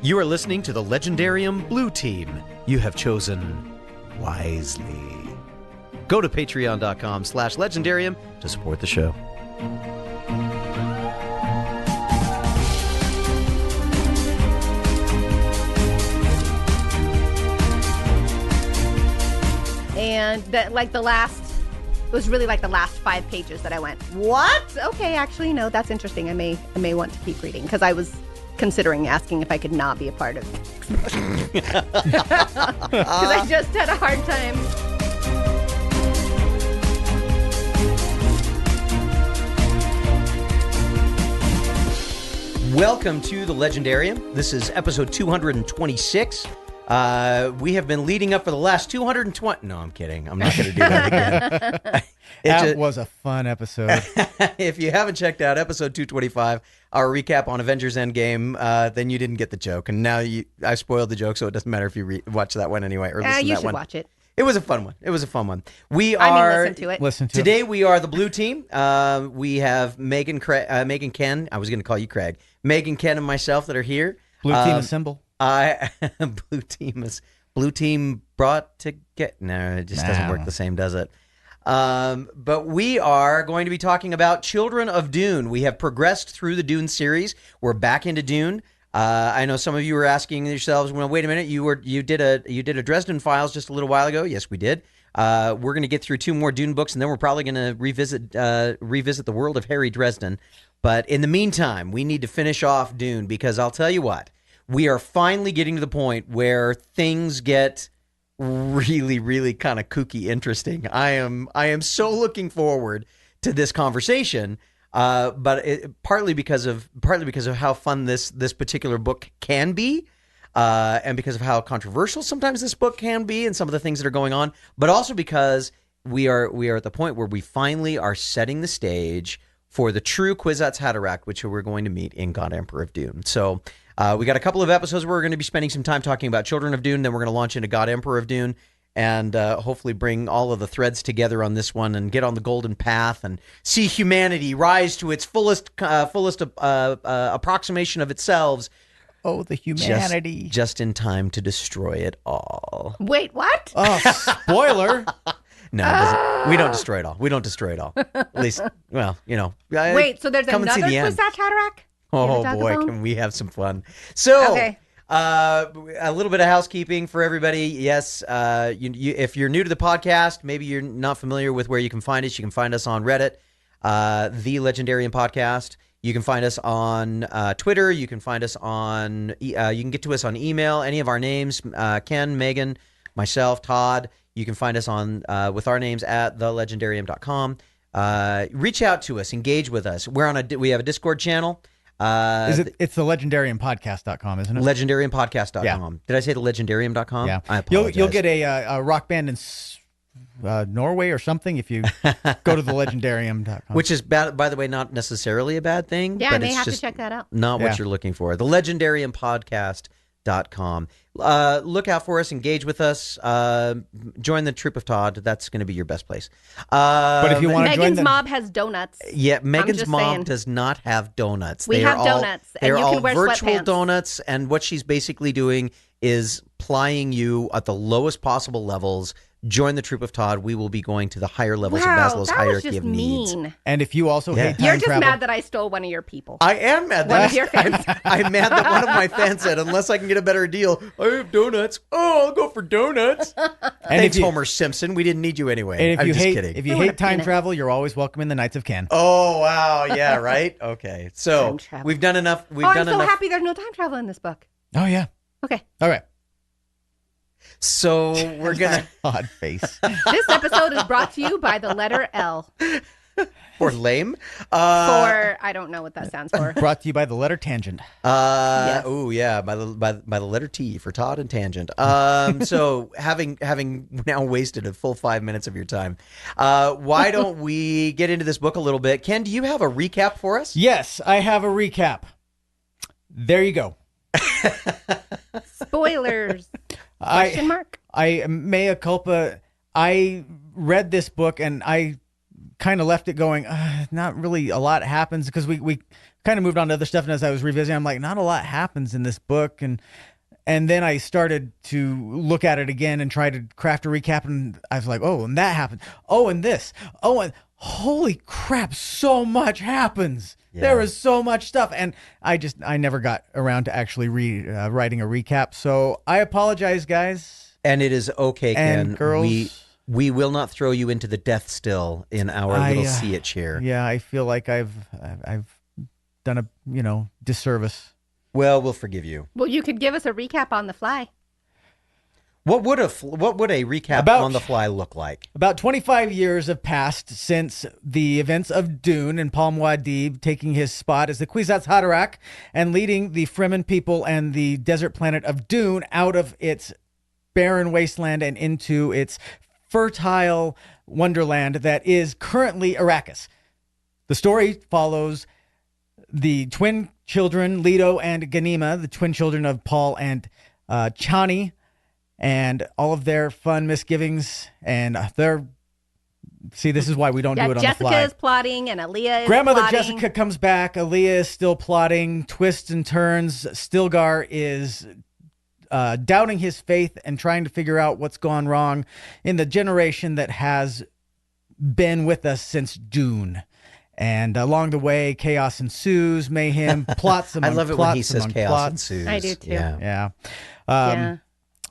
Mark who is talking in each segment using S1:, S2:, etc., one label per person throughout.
S1: You are listening to the Legendarium Blue Team. You have chosen wisely. Go to patreon.com/legendarium to support the show.
S2: And that, like the last, it was really like the last 5 pages that I went, what? Okay, actually, no, that's interesting. I may want to keep reading because I was considering asking if I could not be a part of it. Because I just had a hard time.
S1: Welcome to the Legendarium. This is episode 226. We have been leading up for the last 220. No, I'm kidding. I'm not going to do that again.
S3: That was a fun episode.
S1: If you haven't checked out episode 225, our recap on Avengers Endgame, then you didn't get the joke. And now I spoiled the joke, so it doesn't matter if you watch that one anyway or listen to that one.
S2: You should watch it.
S1: It was a fun one. Listen to it.
S3: Listen to
S1: Today we are the Blue Team. We have Megan, Kenn. I was going to call you Craig. Megan, Kenn, and myself that are here.
S3: Blue Team assemble.
S1: Blue Team brought to get. No, it just doesn't work the same, does it? But we are going to be talking about Children of Dune. We have progressed through the Dune series. We're back into Dune. I know some of you were asking yourselves, well, wait a minute, you did a Dresden Files just a little while ago. Yes, we did. We're going to get through 2 more Dune books, and then we're probably going to revisit the world of Harry Dresden. But in the meantime, we need to finish off Dune because I'll tell you what, we are finally getting to the point where things get really, really kind of kooky interesting. I am so looking forward to this conversation. But partly because of how fun this particular book can be, and because of how controversial sometimes this book can be, and some of the things that are going on, but also because we are at the point where we finally are setting the stage for the true Kwisatz Haderach, which we're going to meet in God Emperor of Dune. So we got a couple of episodes where we're going to be spending some time talking about Children of Dune, then we're going to launch into God Emperor of Dune. And hopefully bring all of the threads together on this one and get on the golden path and see humanity rise to its fullest approximation of itself.
S3: Oh, the humanity.
S1: Just in time to destroy it all.
S2: Wait, what?
S3: Oh, spoiler.
S1: No, we don't destroy it all. We don't destroay it all. At least, well, you know.
S2: Wait, so there's another Kwisatz Haderach?
S1: Oh, boy, can we have some fun. So...
S2: Okay.
S1: A little bit of housekeeping for everybody. Yes, if you're new to the podcast, maybe you're not familiar with where you can find us. You can find us on Reddit, The Legendarium Podcast. You can find us on Twitter. You can find us on. You can get to us on email. Any of our names: Kenn, Megan, myself, Todd. You can find us on with our names at thelegendarium.com. Reach out to us. Engage with us. We have a Discord channel.
S3: It's the legendariumpodcast.com, isn't it?
S1: Legendariumpodcast.com.
S3: Yeah.
S1: Did I say the legendarium.com?
S3: Yeah.
S1: I apologize.
S3: You'll get a rock band in Norway or something if you go to the legendarium.com.
S1: Which is, by the way, not necessarily a bad thing.
S2: Yeah,
S1: but
S2: I may
S1: it's
S2: have to
S1: just
S2: check that out.
S1: Not what you're looking for. The legendariumpodcast.com. Look out for us. Engage with us. Join the troop of Todd. That's going to be your best place.
S3: But if you want to join
S2: Megan's mob has donuts.
S1: Yeah, Megan's mob does not have donuts.
S2: We have donuts.
S1: They're
S2: and you
S1: all
S2: can wear
S1: virtual
S2: sweatpants.
S1: donuts, and what she's basically doing is plying you at the lowest possible levels. Join the troop of Todd. We will be going to the higher levels of Maslow's hierarchy of needs.
S3: And if you also hate time
S2: You're just
S3: travel,
S2: mad that I stole one of your people.
S1: I am mad
S2: One of your fans.
S1: I'm mad that one of my fans said, unless I can get a better deal, I have donuts. Oh, I'll go for donuts. Thanks, Homer Simpson. We didn't need you anyway.
S3: And
S1: I'm just kidding.
S3: If you hate time travel, you're always welcome in the Knights of Kenn.
S1: Oh, wow. Yeah, right? Okay. So we've done enough.
S2: I'm so happy there's no time travel in this book.
S3: Oh, yeah.
S2: Okay.
S3: All right.
S1: So we're going to...
S3: Odd face.
S2: This episode is brought to you by the letter L.
S1: For lame?
S2: I don't know what that stands for.
S3: Brought to you by the letter tangent.
S1: Yes. Oh, yeah, by the letter T for Todd and tangent. So having now wasted a full 5 minutes of your time, why don't we get into this book a little bit? Kenn, do you have a recap for us?
S3: Yes, I have a recap. There you go.
S2: Spoilers. Question mark?
S3: Mea culpa. I read this book and I kind of left it going, not really a lot happens because we kind of moved on to other stuff. And as I was revisiting, I'm like, not a lot happens in this book. And then I started to look at it again and try to craft a recap. And I was like, oh, and that happened. Oh, and this. Oh, and holy crap, so much happens. Yeah. There is so much stuff. And I never got around to actually writing a recap. So I apologize, guys.
S1: And it is okay, Ken.
S3: And girls.
S1: We will not throw you into the death still in our little see it chair.
S3: Yeah, I feel like I've done a disservice.
S1: Well, we'll forgive you.
S2: Well, you could give us a recap on the fly.
S1: What would a recap on the fly look like?
S3: About 25 years have passed since the events of Dune and Paul Muad'Dib taking his spot as the Kwisatz Haderach and leading the Fremen people and the desert planet of Dune out of its barren wasteland and into its fertile wonderland that is currently Arrakis. The story follows the twin children, Leto and Ghanima, the twin children of Paul and Chani, and all of their fun misgivings. And this is why we don't do it on
S2: Jessica
S3: the fly.
S2: is plotting and Alia is
S3: Grandmother
S2: plotting.
S3: Jessica comes back. Alia is still plotting. Twists and turns. Stilgar is doubting his faith and trying to figure out what's gone wrong in the generation that has been with us since Dune. And along the way, chaos ensues, mayhem, plots among
S1: I love it
S3: plots
S1: when he says chaos
S3: plots.
S1: ensues.
S2: I do too.
S3: Yeah.
S2: Yeah.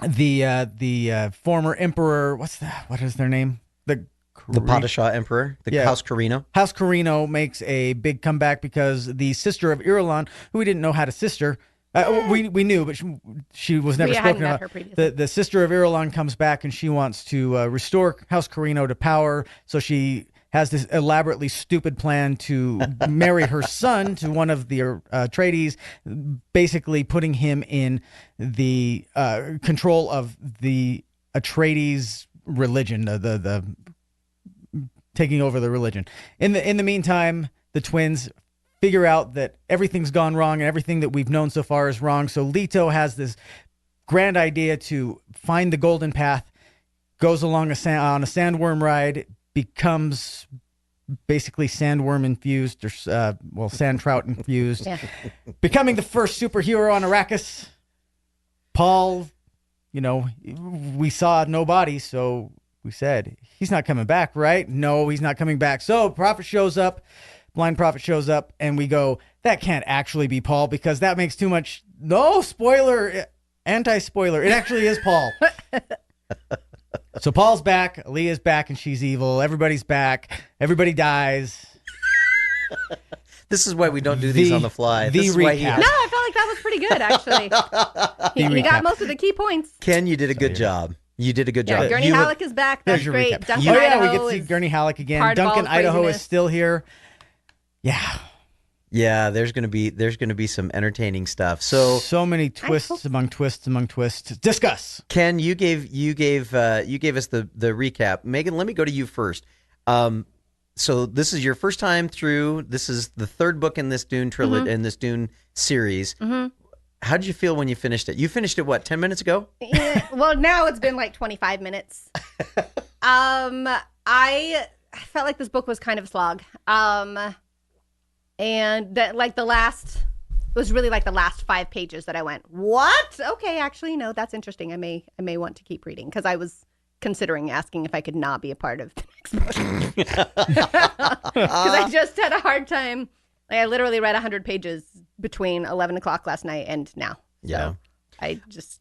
S3: The former emperor, what is their name?
S1: The Padishah Emperor, House Carino.
S3: House Carino makes a big comeback because the sister of Irulan, who we didn't know had a sister, we knew, but she was never spoken about. The sister of Irulan comes back and she wants to restore House Carino to power. So she has this elaborately stupid plan to marry her son to one of the Atreides, basically putting him in the control of the Atreides religion, the taking over the religion. In the meantime, the twins figure out that everything's gone wrong and everything that we've known so far is wrong. So Leto has this grand idea to find the golden path, goes along on a sandworm ride, becomes basically sandworm infused or sand trout infused, becoming the first superhero on Arrakis. Paul, we saw no body, so we said he's not coming back, right? No, he's not coming back. So blind prophet shows up, and we go, that can't actually be Paul because that makes too much. No, spoiler, anti-spoiler. It actually is Paul. So Paul's back, Alia's back, and she's evil. Everybody's back. Everybody dies.
S1: This is why we don't do these on the fly. This is why
S2: No, I felt like that was pretty good, actually. He got most of the key points.
S1: Ken, you did a good job. You did a good job.
S2: Gurney Halleck is back. That's great.
S3: Recap.
S2: Duncan Idaho
S3: we get to see Gurney Halleck again. Duncan Idaho is still here. Yeah.
S1: Yeah, there's gonna be some entertaining stuff. So
S3: many twists among twists among twists. Discuss.
S1: Ken, you gave us the recap. Megan, let me go to you first. So this is your first time through. This is the third book in this Dune trilogy, in this Dune series. Mm-hmm. How did you feel when you finished it? You finished it, what, 10 minutes ago?
S2: Yeah, well, now it's been like 25 minutes. I felt like this book was kind of a slog. And that it was really like the last 5 pages that I went, what? Okay, actually, no, that's interesting. I may want to keep reading because I was considering asking if I could not be a part of the next book. Because I just had a hard time. I literally read 100 pages between 11 o'clock last night and now.
S1: Yeah.
S2: So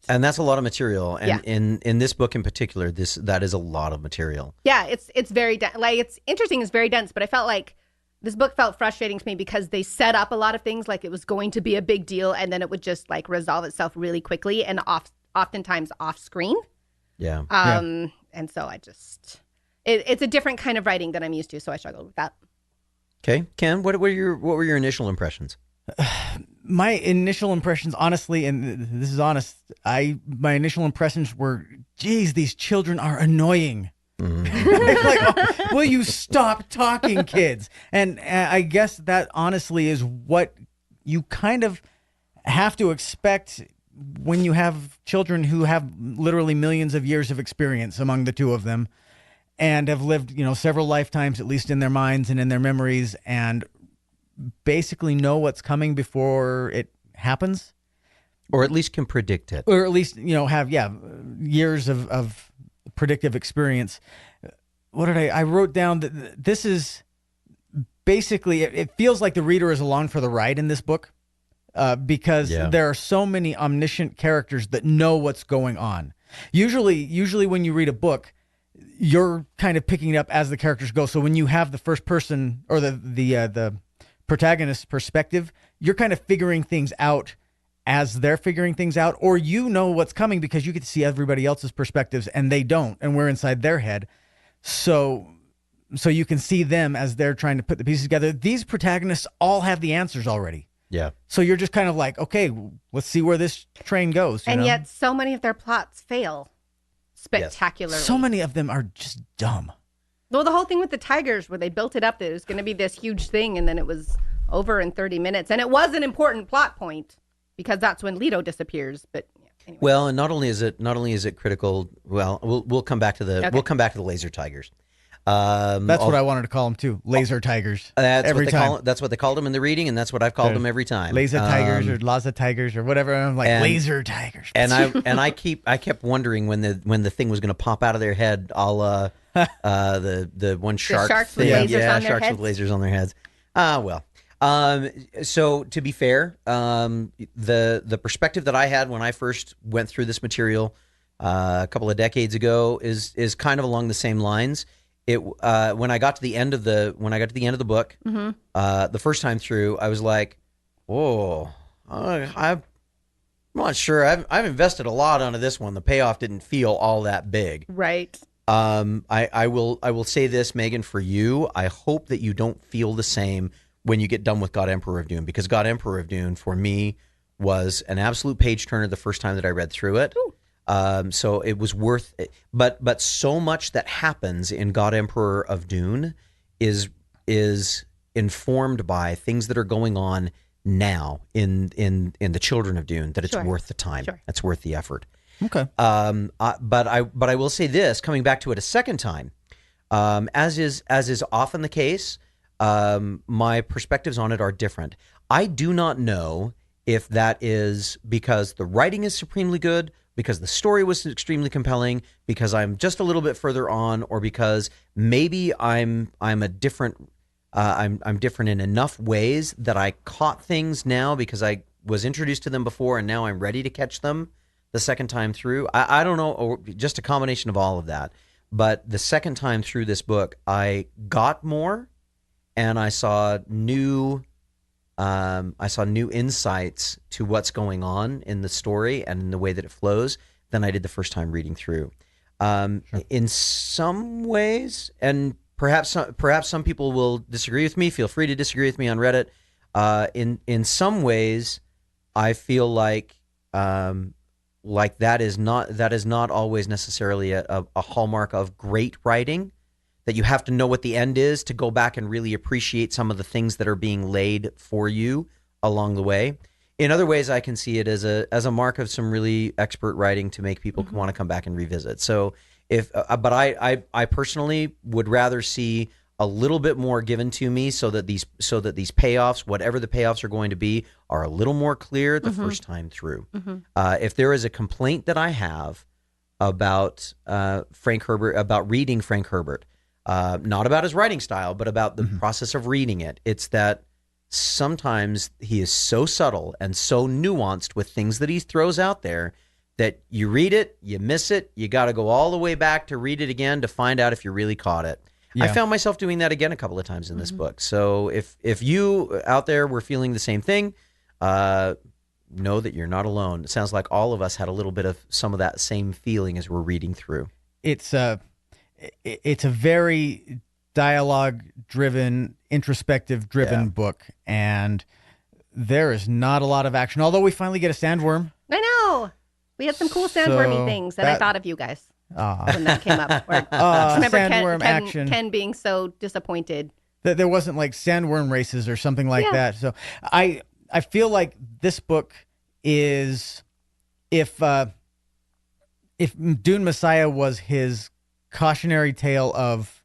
S1: and that's a lot of material. And in this book in particular, that is a lot of material.
S2: Yeah, it's very dense. Like, it's interesting, it's very dense, but I felt like this book felt frustrating to me because they set up a lot of things like it was going to be a big deal and then it would just like resolve itself really quickly and oftentimes off screen.
S1: Yeah.
S2: And so it's a different kind of writing than I'm used to, so I struggled with that.
S1: Okay, Ken, what were your initial impressions?
S3: My initial impressions, honestly, and this is honest, my initial impressions were, geez, these children are annoying. It's like, will you stop talking, kids? And I guess that honestly is what you kind of have to expect when you have children who have literally millions of years of experience among the two of them and have lived, several lifetimes, at least in their minds and in their memories, and basically know what's coming before it happens.
S1: Or at least can predict it.
S3: Or at least, have, years of predictive experience. What did I wrote down that this is basically, it feels like the reader is along for the ride in this book because there are so many omniscient characters that know what's going on. Usually when you read a book, you're kind of picking it up as the characters go. So when you have the first person or the protagonist's perspective, you're kind of figuring things out as they're figuring things out, or what's coming because you get to see everybody else's perspectives and they don't, and we're inside their head. So you can see them as they're trying to put the pieces together. These protagonists all have the answers already.
S1: Yeah.
S3: So you're just kind of like, okay, let's see where this train goes.
S2: And yet so many of their plots fail spectacularly.
S3: So many of them are just dumb.
S2: Well, the whole thing with the tigers where they built it up that it was going to be this huge thing and then it was over in 30 minutes. And it was an important plot point because that's when Leto disappears. But anyway.
S1: Well, and not only is it critical. Well, we'll come back to the laser tigers.
S3: That's what I wanted to call them too. Laser tigers.
S1: That's what they called them in the reading, and that's what I've called them every time.
S3: Laser tigers or Laza tigers or whatever. I'm like laser tigers.
S1: And I kept wondering when the thing was going to pop out of their head, a la the one shark.
S2: The sharks
S1: thing.
S2: with lasers on their
S1: sharks
S2: heads.
S1: with lasers on their heads. So to be fair, the perspective that I had when I first went through this material a couple of decades ago is kind of along the same lines. When I got to the end of the book, the first time through, I was like, "Whoa, I'm not sure. I've invested a lot onto this one. The payoff didn't feel all that big."
S2: Right.
S1: I will say this, Megan, for you. I hope that you don't feel the same when you get done with God Emperor of Dune, because God Emperor of Dune for me was an absolute page turner the first time that I read through it.
S2: Ooh.
S1: So it was worth it. But so much that happens in God Emperor of Dune is informed by things that are going on now in the Children of Dune, that it's worth the time.
S2: Sure.
S1: It's worth the effort.
S3: Okay.
S1: But I will say this, coming back to it a second time, as is often the case, my perspectives on it are different. I do not know if that is because the writing is supremely good, because the story was extremely compelling, because I'm just a little bit further on, or because maybe I'm different in enough ways that I caught things now because I was introduced to them before and now I'm ready to catch them the second time through. I don't know, or just a combination of all of that. But the second time through this book, I got more, and I saw new insights to what's going on in the story and in the way that it flows than I did the first time reading through. Sure. In some ways, and perhaps some people will disagree with me. Feel free to disagree with me on Reddit. In some ways, I feel like that is not always necessarily a hallmark of great writing. That you have to know what the end is to go back and really appreciate some of the things that are being laid for you along the way. In other ways, I can see it as a mark of some really expert writing to make people want to come back and revisit. So but I personally would rather see a little bit more given to me so that these payoffs, whatever the payoffs are going to be, are a little more clear the first time through. If there is a complaint that I have about Frank Herbert, about reading Frank Herbert, not about his writing style, but about the process of reading it. It's that sometimes he is so subtle and so nuanced with things that he throws out there that you read it, you miss it, you got to go all the way back to read it again to find out if you really caught it. Yeah. I found myself doing that again a couple of times in this book. So if you out there were feeling the same thing, know that you're not alone. It sounds like all of us had a little bit of some of that same feeling as we're reading through.
S3: It's a very dialogue-driven, introspective-driven book, and there is not a lot of action. Although we finally get a sandworm.
S2: I know. We had some cool sandwormy things, and I thought of you guys when that came up. Remember
S3: sandworm
S2: Kenn being so disappointed
S3: that there wasn't like sandworm races or something like that. So I feel like this book is, if Dune Messiah was his cautionary tale of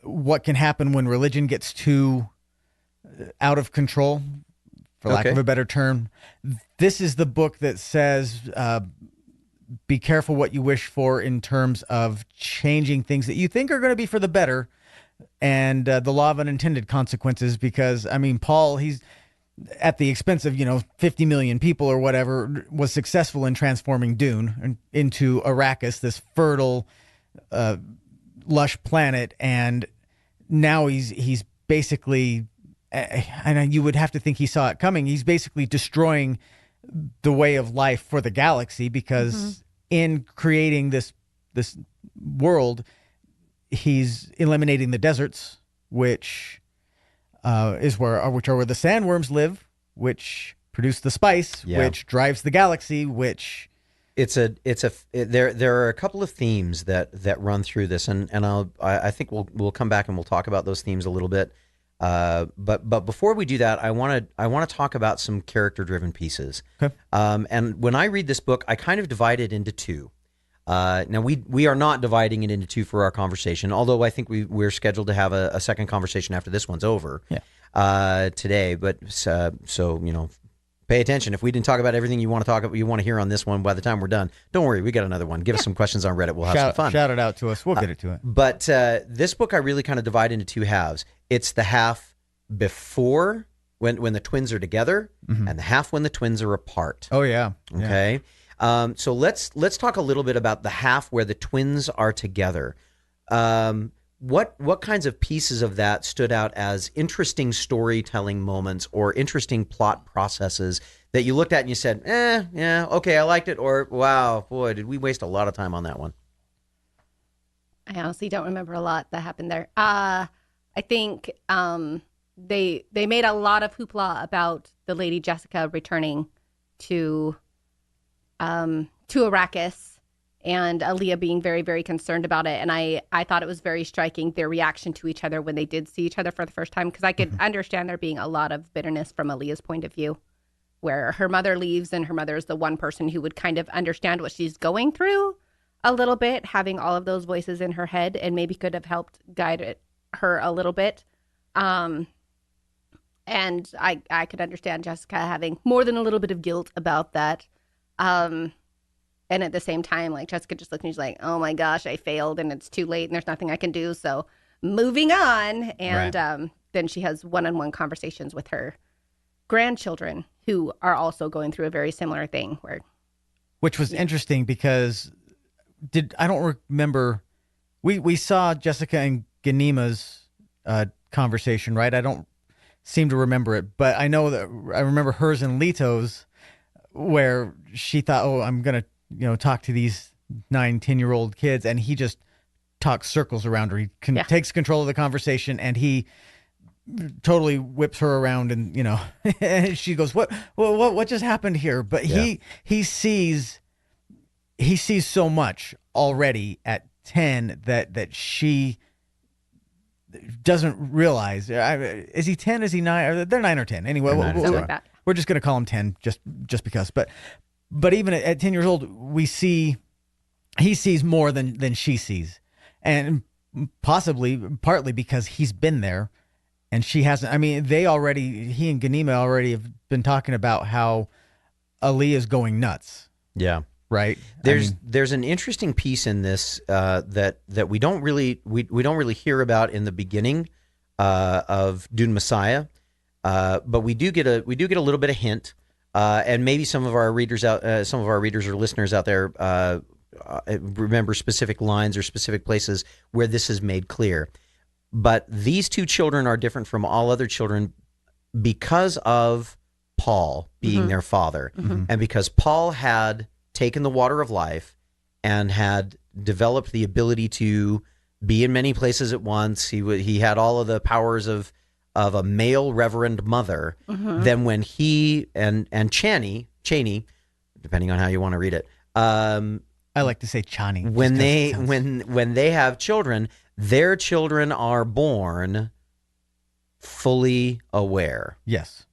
S3: what can happen when religion gets too out of control, for lack of a better term. This is the book that says, be careful what you wish for in terms of changing things that you think are going to be for the better, and the law of unintended consequences. Because, I mean, Paul, he's at the expense of, 50 million people or whatever, was successful in transforming Dune into Arrakis, this fertile, lush planet. And now he's basically, and you would have to think he saw it coming, he's basically destroying the way of life for the galaxy, because in creating this world, he's eliminating the deserts, which are where the sandworms live, which produce the spice, which drives the galaxy, which there are a couple of themes that run through this, and I think we'll come back and we'll talk about those themes a little bit. But before we do that, I want to talk about some character-driven pieces. Okay. And when I read this book, I kind of divide it into two. Now we are not dividing it into two for our conversation, although I think we're scheduled to have a second conversation after this one's over. Today. But so pay attention. If we didn't talk about everything you want to hear on this one by the time we're done, don't worry, we got another one. Give us some questions on Reddit. We'll have some fun. Shout it out to us. We'll get it to it.
S1: But this book I really kind of divide into two halves. It's the half before when the twins are together, and the half when the twins are apart.
S3: Oh yeah.
S1: Okay. So let's talk a little bit about the half where the twins are together. What kinds of pieces of that stood out as interesting storytelling moments or interesting plot processes that you looked at and you said, yeah, okay, I liked it, or wow, boy, did we waste a lot of time on that one?
S2: I honestly don't remember a lot that happened there. I think they made a lot of hoopla about the Lady Jessica returning to Arrakis, and Alia being very, very concerned about it. And I thought it was very striking, their reaction to each other when they did see each other for the first time, because I could understand there being a lot of bitterness from Alia's point of view, where her mother leaves and her mother is the one person who would kind of understand what she's going through a little bit, having all of those voices in her head, and maybe could have helped guide her a little bit. And I could understand Jessica having more than a little bit of guilt about that. And at the same time, like, Jessica just looked and she's like, oh my gosh, I failed and it's too late and there's nothing I can do. So moving on. And then she has one-on-one conversations with her grandchildren who are also going through a very similar thing.
S3: Which was interesting because I don't remember, we saw Jessica and Ghanima's conversation, right? I don't seem to remember it, but I know that I remember hers and Leto's, where she thought, oh, I'm going to, talk to these 9-10-year-old kids. And he just talks circles around her. He takes control of the conversation, and he totally whips her around, and, and she goes, what just happened here? But he sees so much already at 10 that she doesn't realize. Is he 10? Is he 9? They're 9 or 10. Anyway, we're just going to call him 10 just because. But even at 10 years old, he sees more than she sees. And partly because he's been there and she hasn't. I mean, he and Ghanima already have been talking about how Alia's going nuts.
S1: Yeah.
S3: Right.
S1: There's an interesting piece in this that we don't really hear about in the beginning of Dune Messiah, but we do get a little bit of hint, and maybe some of our readers or listeners out there remember specific lines or specific places where this is made clear. But these two children are different from all other children because of Paul being their father, and because Paul had taken the water of life and had developed the ability to be in many places at once. He had all of the powers of a male reverend mother. Then when he and Chaney, depending on how you want to read it,
S3: I like to say Chani.
S1: When they have children, their children are born fully aware.
S3: Yes.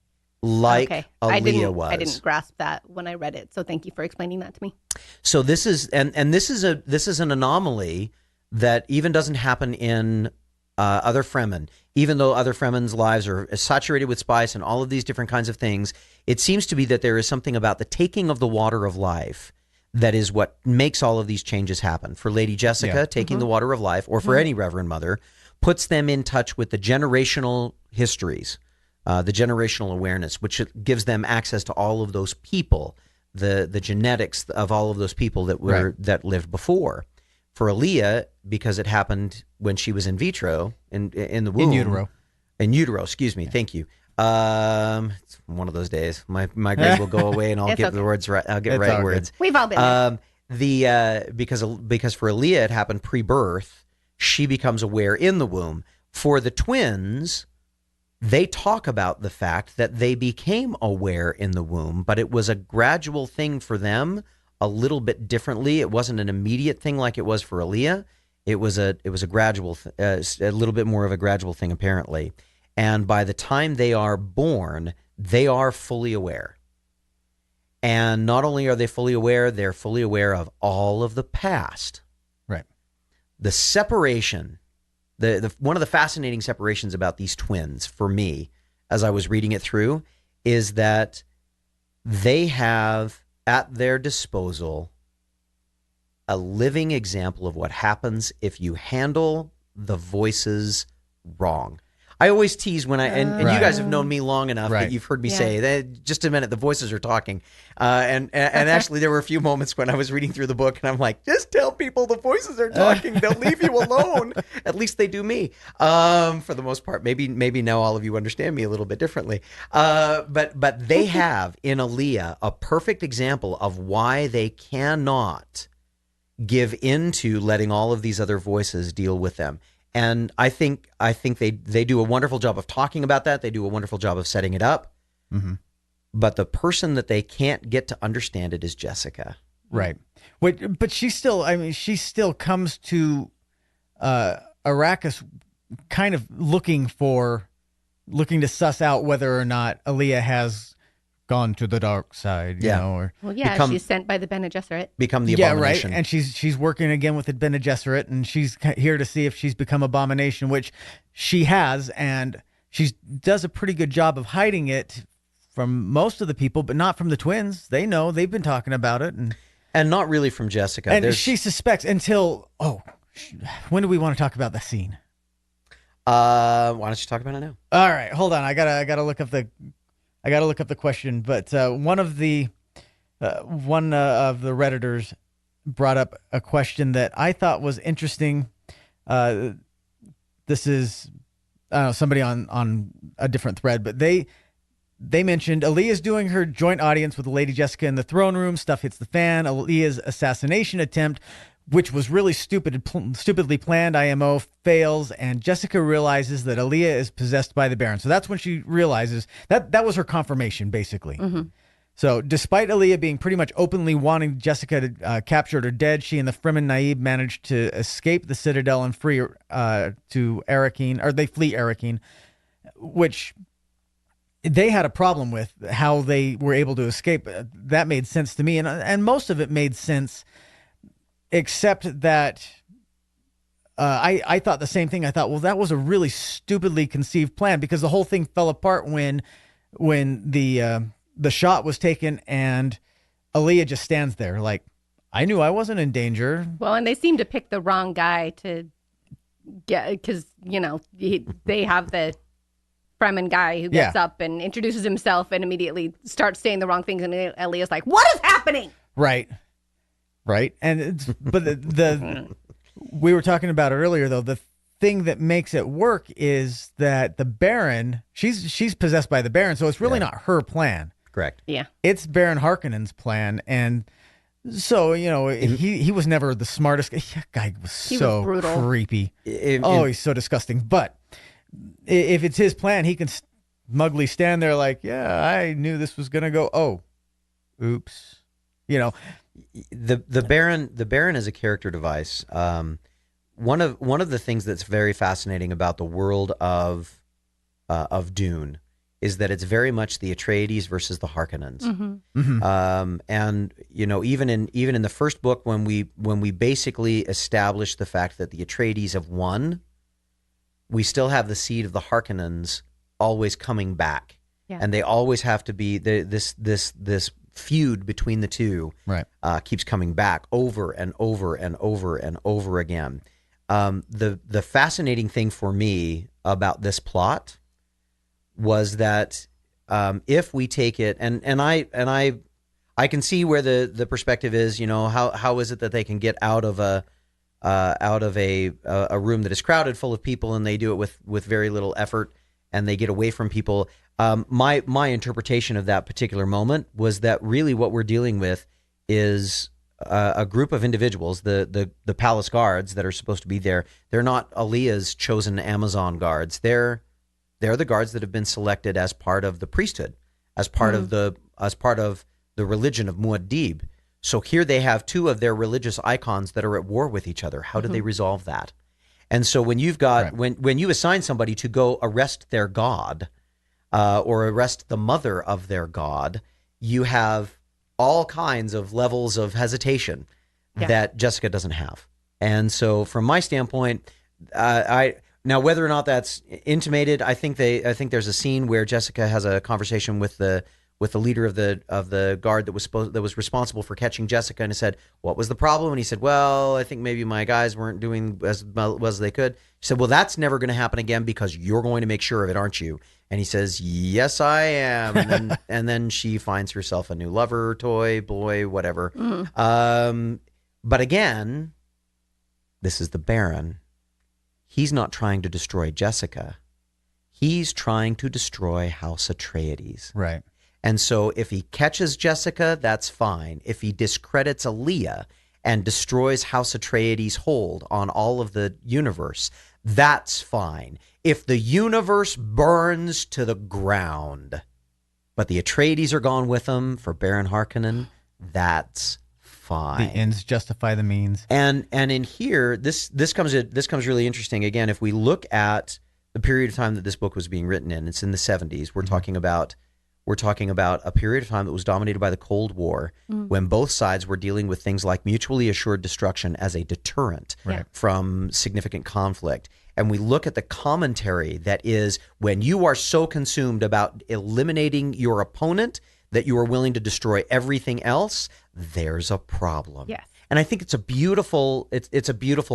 S1: Like Alia was.
S2: I didn't grasp that when I read it, so thank you for explaining that to me.
S1: So this is an anomaly that even doesn't happen in other Fremen, even though other Fremen's lives are saturated with spice and all of these different kinds of things, it seems to be that there is something about the taking of the water of life that is what makes all of these changes happen. For Lady Jessica, taking the water of life, or for any Reverend Mother, puts them in touch with the generational histories, the generational awareness, which gives them access to all of those people, the genetics of all of those people that were that lived before. For Alia, because it happened when she was in vitro, in the womb. In utero, excuse me. Thank you. It's one of those days. My grades will go away, and I'll get the words right. I'll get right words.
S2: Good. We've all been there.
S1: Because for Alia it happened pre-birth, she becomes aware in the womb. For the twins, they talk about the fact that they became aware in the womb, but it was a gradual thing for them, a little bit differently. It wasn't an immediate thing like it was for Alia. It was a gradual, a little bit more of a gradual thing apparently. And by the time they are born, they are fully aware. And not only are they fully aware, they're fully aware of all of the past.
S3: Right.
S1: The separation, the one of the fascinating separations about these twins for me, as I was reading it through, is that they have at their disposal a living example of what happens if you handle the voices wrong. I always tease when and you guys have known me long enough that you've heard me say that. Just a minute, the voices are talking, and actually there were a few moments when I was reading through the book and I'm like, just tell people the voices are talking, they'll leave you alone. At least they do me, for the most part. Maybe now all of you understand me a little bit differently, but they have in Alia a perfect example of why they cannot give in to letting all of these other voices deal with them. And I think they do a wonderful job of talking about that. They do a wonderful job of setting it up. Mm-hmm. But the person that they can't get to understand it is Jessica.
S3: Right. But she still comes to Arrakis kind of looking to suss out whether or not Alia has gone to the dark side, you know, or
S2: she's sent by the Bene Gesserit.
S1: Become the abomination.
S3: Yeah, right. And she's working again with the Bene Gesserit, and she's here to see if she's become abomination, which she has, and she does a pretty good job of hiding it from most of the people, but not from the twins. They know, they've been talking about it,
S1: and not really from Jessica.
S3: And she suspects until when do we want to talk about the scene?
S1: Why don't you talk about it now?
S3: All right, hold on. I gotta look up the question, but one of the Redditors brought up a question that I thought was interesting. This is somebody on a different thread, but they mentioned Alia's doing her joint audience with Lady Jessica in the throne room. Stuff hits the fan. Alia's assassination attempt, which was really stupidly planned, IMO, fails, and Jessica realizes that Alia is possessed by the Baron. So that's when she realizes that was her confirmation, basically. Mm-hmm. So despite Alia being pretty much openly wanting Jessica captured or dead, she and the Fremen Naib managed to escape the Citadel and flee to Arrakeen, or they flee Arrakeen, which they had a problem with how they were able to escape. That made sense to me, and most of it made sense, except that I thought the same thing. I thought, well, that was a really stupidly conceived plan, because the whole thing fell apart when the shot was taken and Alia just stands there like, I knew I wasn't in danger.
S2: Well, and they seem to pick the wrong guy to get, because, they have the Fremen guy who gets up and introduces himself and immediately starts saying the wrong things, and Alia's like, what is happening?
S3: Right. And we were talking about it earlier, though. The thing that makes it work is that the Baron, she's possessed by the Baron, so it's really not her plan.
S1: Correct.
S2: Yeah.
S3: It's Baron Harkonnen's plan, and so, he was never the smartest guy. That guy was so creepy. He's so disgusting. But if it's his plan, he can smugly stand there like, I knew this was going to go. Oh, oops.
S1: The Baron is a character device. One of the things that's very fascinating about the world of Dune is that it's very much the Atreides versus the Harkonnens. Mm-hmm. Mm-hmm. And even in the first book, when we basically establish the fact that the Atreides have won, we still have the seed of the Harkonnens always coming back, and they always have to be this feud between the two.
S3: Right,
S1: keeps coming back over and over and over and over again. The fascinating thing for me about this plot was that if we take it, and I can see where the perspective is, how is it that they can get out of a room that is crowded full of people, and they do it with very little effort, and they get away from people. My interpretation of that particular moment was that really what we're dealing with is a group of individuals, the palace guards that are supposed to be there. They're not Alia's chosen Amazon guards. They're the guards that have been selected as part of the priesthood, as part of the religion of Muad'Dib. So here they have two of their religious icons that are at war with each other. How do they resolve that? And so when you've got when you assign somebody to go arrest their god, or arrest the mother of their god, you have all kinds of levels of hesitation that Jessica doesn't have. And so from my standpoint, now whether or not that's intimated, I think there's a scene where Jessica has a conversation with the leader of the guard that was responsible for catching Jessica, and he said, "What was the problem?" And he said, "Well, I think maybe my guys weren't doing as well as they could." She said, "Well, that's never going to happen again because you're going to make sure of it, aren't you?" And he says, "Yes, I am." And then she finds herself a new lover, toy, boy, whatever. But again, this is the Baron. He's not trying to destroy Jessica. He's trying to destroy House Atreides.
S3: Right.
S1: And so if he catches Jessica, that's fine. If he discredits Alia and destroys House Atreides' hold on all of the universe, that's fine. If the universe burns to the ground, but the Atreides are gone with them for Baron Harkonnen, that's fine.
S3: The ends justify the means.
S1: And in here, this comes really interesting. Again, if we look at the period of time that this book was being written in, it's in the 70s. We're talking about a period of time that was dominated by the Cold War, when both sides were dealing with things like mutually assured destruction as a deterrent from significant conflict. And we look at the commentary that is, when you are so consumed about eliminating your opponent that you are willing to destroy everything else, there's a problem.
S2: Yes.
S1: And I think it's a beautiful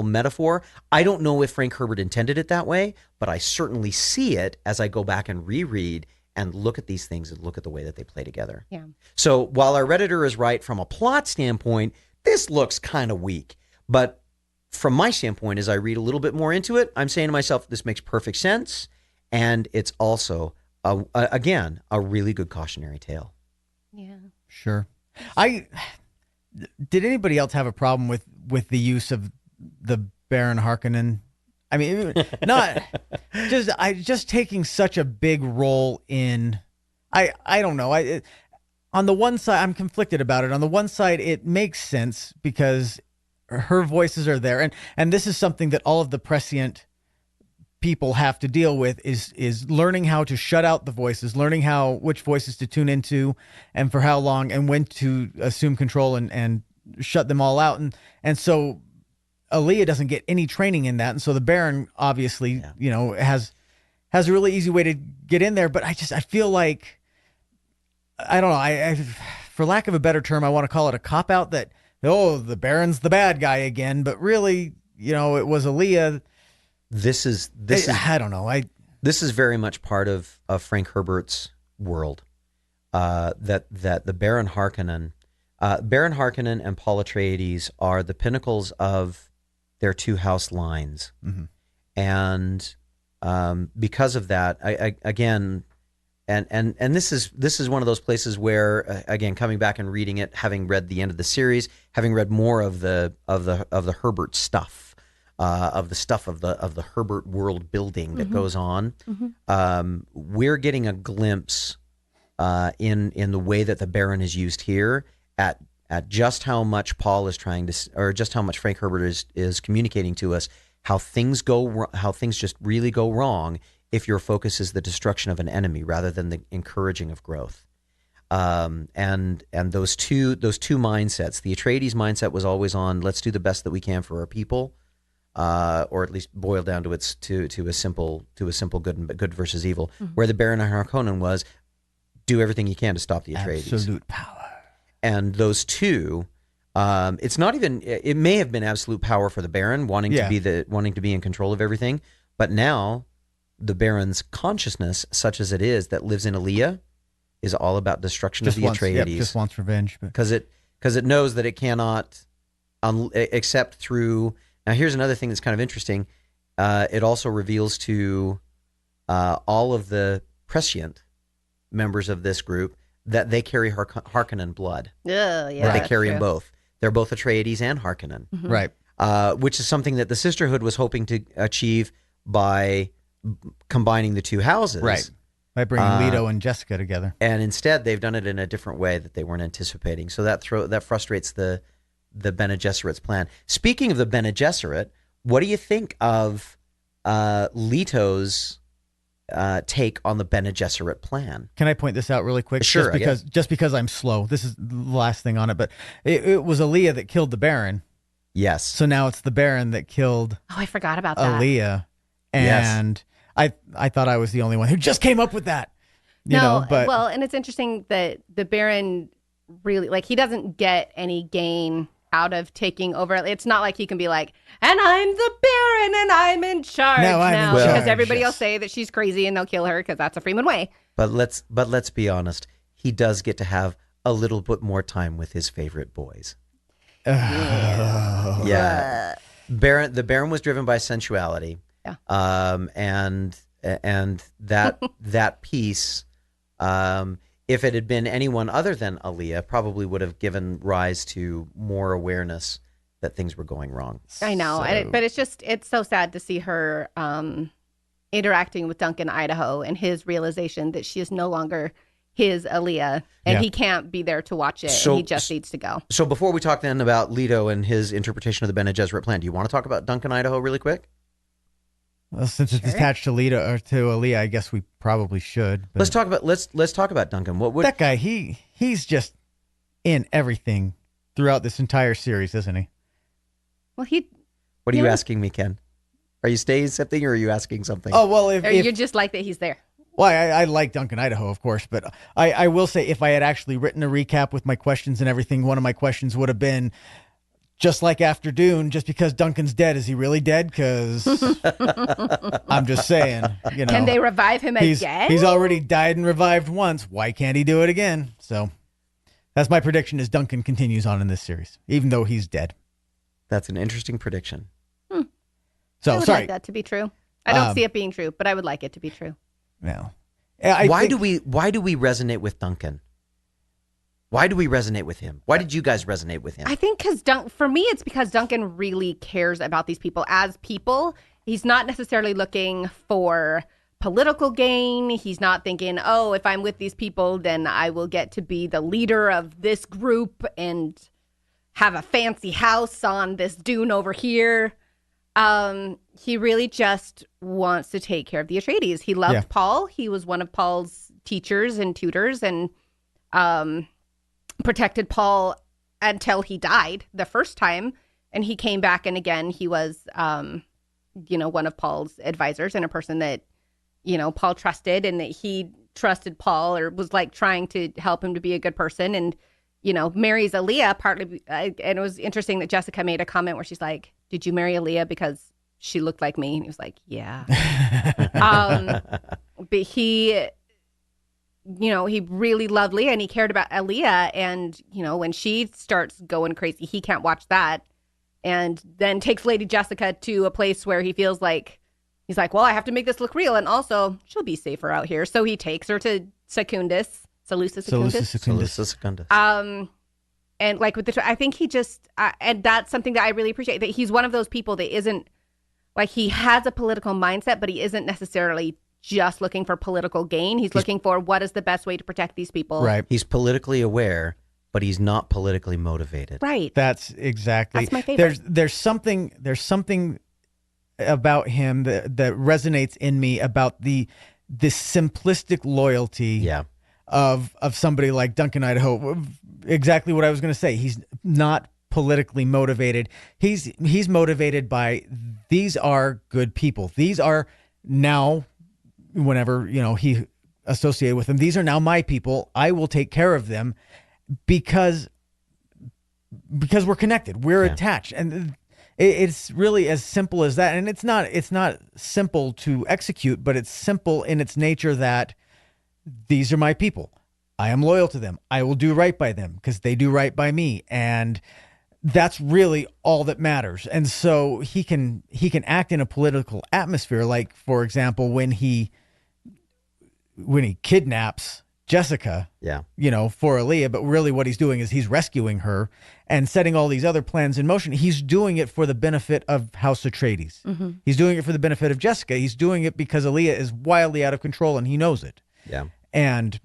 S1: metaphor. I don't know if Frank Herbert intended it that way, but I certainly see it as I go back and reread and look at these things and look at the way that they play together.
S2: Yeah.
S1: So while our Redditor is right from a plot standpoint, this looks kind of weak. But from my standpoint, as I read a little bit more into it, I'm saying to myself, this makes perfect sense. And it's also, again, a really good cautionary tale.
S2: Yeah.
S3: Sure. Did anybody else have a problem with the use of the Baron Harkonnen? I mean, not just taking such a big role in. I don't know. On the one side, I'm conflicted about it. On the one side, it makes sense because her voices are there, and this is something that all of the prescient people have to deal with is learning how to shut out the voices, learning which voices to tune into, and for how long, and when to assume control and shut them all out, and so. Alia doesn't get any training in that, and so the Baron obviously, has a really easy way to get in there. But I feel like, I don't know. I for lack of a better term, I want to call it a cop out that the Baron's the bad guy again. But really, it was Alia.
S1: This is
S3: I don't know.
S1: This is very much part of Frank Herbert's world. That the Baron Harkonnen and Paul Atreides are the pinnacles of their two house lines. And because of that, again, and this is one of those places where, again, coming back and reading it, having read the end of the series, having read more of the Herbert stuff, of the Herbert world building that goes on, we're getting a glimpse in the way that the Baron is used here at just how much Paul is trying to, or just how much Frank Herbert is communicating to us, how things just really go wrong if your focus is the destruction of an enemy rather than the encouraging of growth. And those two mindsets, the Atreides mindset was always on, let's do the best that we can for our people. or at least boiled down to a simple good versus evil. Where the Baron Harkonnen was, do everything you can to stop the Atreides.
S3: Absolute power.
S1: And those two, it's not even. It may have been absolute power for the Baron, wanting to be in control of everything. But now, the Baron's consciousness, such as it is, that lives in Alia, is all about destruction of the Atreides.
S3: Just wants revenge,
S1: because it knows that it cannot, except through. Now, here's another thing that's kind of interesting. It also reveals to all of the prescient members of this group that they carry Harkonnen blood.
S2: Yeah, yeah.
S1: They carry them both. They're both Atreides and Harkonnen.
S3: Right.
S1: Which is something that the Sisterhood was hoping to achieve by combining the two houses.
S3: Right. By bringing Leto and Jessica together.
S1: And instead, they've done it in a different way that they weren't anticipating. So that frustrates the Bene Gesserit's plan. Speaking of the Bene Gesserit, what do you think of Leto's take on the Bene Gesserit plan?
S3: Can I point this out really quick?
S1: Sure.
S3: Just because I'm slow. This is the last thing on it, but it was Alia that killed the Baron.
S1: Yes.
S3: So now it's the Baron that killed.
S2: Oh, I forgot about that.
S3: Alia, and I thought I was the only one who just came up with that.
S2: And it's interesting that the Baron really he doesn't get any gain out of taking over. It's not like he can be like, and I'm the Baron and I'm in charge now, because everybody will say that she's crazy and they'll kill her because that's a Freeman way.
S1: But let's be honest. He does get to have a little bit more time with his favorite boys. Yeah. The Baron was driven by sensuality.
S2: Yeah.
S1: And that piece, if it had been anyone other than Alia, probably would have given rise to more awareness that things were going wrong.
S2: I know, but it's so sad to see her interacting with Duncan Idaho and his realization that she is no longer his Alia, and he can't be there to watch it, and he just needs to go. So
S1: before we talk then about Leto and his interpretation of the Bene Gesserit plan, do you want to talk about Duncan Idaho really quick?
S3: Well, since it's attached to Leto or to Alia, I guess we probably should. But
S1: let's talk about Duncan.
S3: That guy? He's just in everything throughout this entire series, isn't he?
S2: Well,
S1: What are you asking me, Ken? Are you saying something, or are you asking something?
S3: Oh well,
S2: you just like that he's there.
S3: Well, I like Duncan Idaho, of course, but I will say if I had actually written a recap with my questions and everything, one of my questions would have been, just like after Dune, just because Duncan's dead, is he really dead? Because I'm just saying,
S2: Can they revive him again?
S3: He's already died and revived once. Why can't he do it again? So that's my prediction, is Duncan continues on in this series, even though he's dead.
S1: That's an interesting prediction.
S2: So I would like that to be true. I don't see it being true, but I would like it to be true.
S3: No.
S1: Why do we resonate with Duncan? Why do we resonate with him? Why did you guys resonate with him?
S2: I think for me, it's because Duncan really cares about these people as people. He's not necessarily looking for political gain. He's not thinking, oh, if I'm with these people, then I will get to be the leader of this group and have a fancy house on this dune over here. He really just wants to take care of the Atreides. He loved Paul. He was one of Paul's teachers and tutors, and protected Paul until he died the first time. And he came back, and again, he was, one of Paul's advisors and a person that, Paul trusted, and that he trusted Paul, or was trying to help him to be a good person. And, marries Alia partly. And it was interesting that Jessica made a comment where she's like, did you marry Alia because she looked like me? And he was like, yeah. But he really loved Leia, and he cared about Alia. And, when she starts going crazy, he can't watch that. And then takes Lady Jessica to a place where he feels like, he's like, well, I have to make this look real. And also, she'll be safer out here. So he takes her to Secundus. Salusa Secundus. And I think he just, and that's something that I really appreciate, that he's one of those people that isn't, he has a political mindset, but he isn't necessarily just looking for political gain. He's looking for what is the best way to protect these people.
S1: Right. He's politically aware, but he's not politically motivated.
S2: Right.
S3: That's exactly.
S2: That's my favorite.
S3: There's something about him that resonates in me about this simplistic loyalty.
S1: Yeah.
S3: Of somebody like Duncan Idaho. Exactly what I was going to say. He's not politically motivated. He's motivated by, these are good people. These are now, whenever, he associated with them, these are now my people. I will take care of them because we're connected. We're attached. And it's really as simple as that. And it's not simple to execute, but it's simple in its nature that these are my people. I am loyal to them. I will do right by them because they do right by me. And that's really all that matters. And so he can act in a political atmosphere. Like, for example, when he kidnaps Jessica, for Alia, but really what he's doing is he's rescuing her and setting all these other plans in motion. He's doing it for the benefit of House Atreides. Mm-hmm. He's doing it for the benefit of Jessica. He's doing it because Alia is wildly out of control and he knows it.
S1: Yeah.
S2: And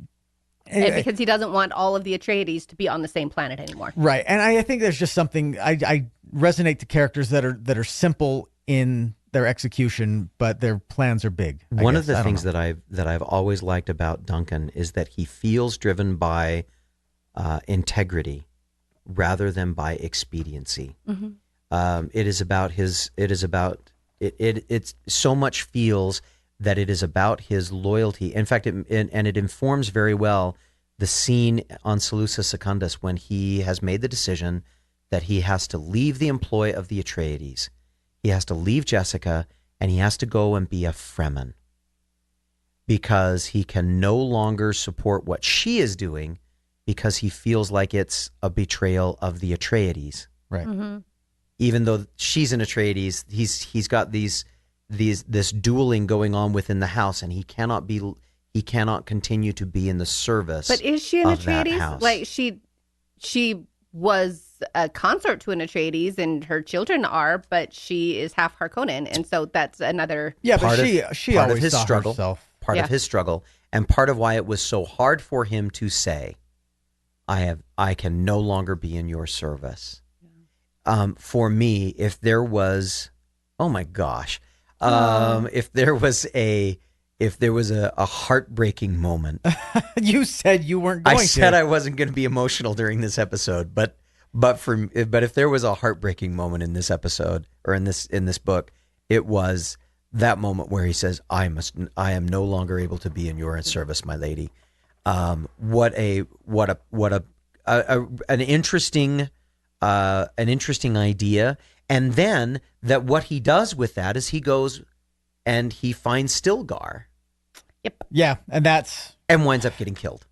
S2: because he doesn't want all of the Atreides to be on the same planet anymore.
S3: Right. And I think there's just something, I resonate to characters that are simple in their execution, but their plans are big.
S1: One of the things that I've always liked about Duncan is that he feels driven by integrity rather than by expediency. Mm-hmm. It so much feels that it is about his loyalty. In fact, it informs very well the scene on Seleucus Secundus when he has made the decision that he has to leave the employ of the Atreides. He has to leave Jessica, and he has to go and be a Fremen because he can no longer support what she is doing because he feels like it's a betrayal of the Atreides.
S3: Right. Mm-hmm.
S1: Even though she's an Atreides, he's got this dueling going on within the house, and he cannot continue to be in the service.
S2: But is she an Atreides? Like she was a consort to an Atreides, and her children are, but she is half Harkonnen, and so that's another.
S3: Yeah, but she
S1: part
S3: always
S1: of his
S3: saw
S1: struggle.
S3: Herself.
S1: Part of his struggle, and part of why it was so hard for him to say, "I can no longer be in your service." For me, if there was, oh my gosh. If there was a heartbreaking moment,
S3: you said you weren't going to.
S1: I said I wasn't going to be emotional during this episode, but if there was a heartbreaking moment in this episode or in this book, it was that moment where he says, "I am no longer able to be in your service, my lady." What an interesting idea. And then that what he does with that is he goes and he finds Stilgar.
S2: Yep.
S3: Yeah, and
S1: winds up getting killed.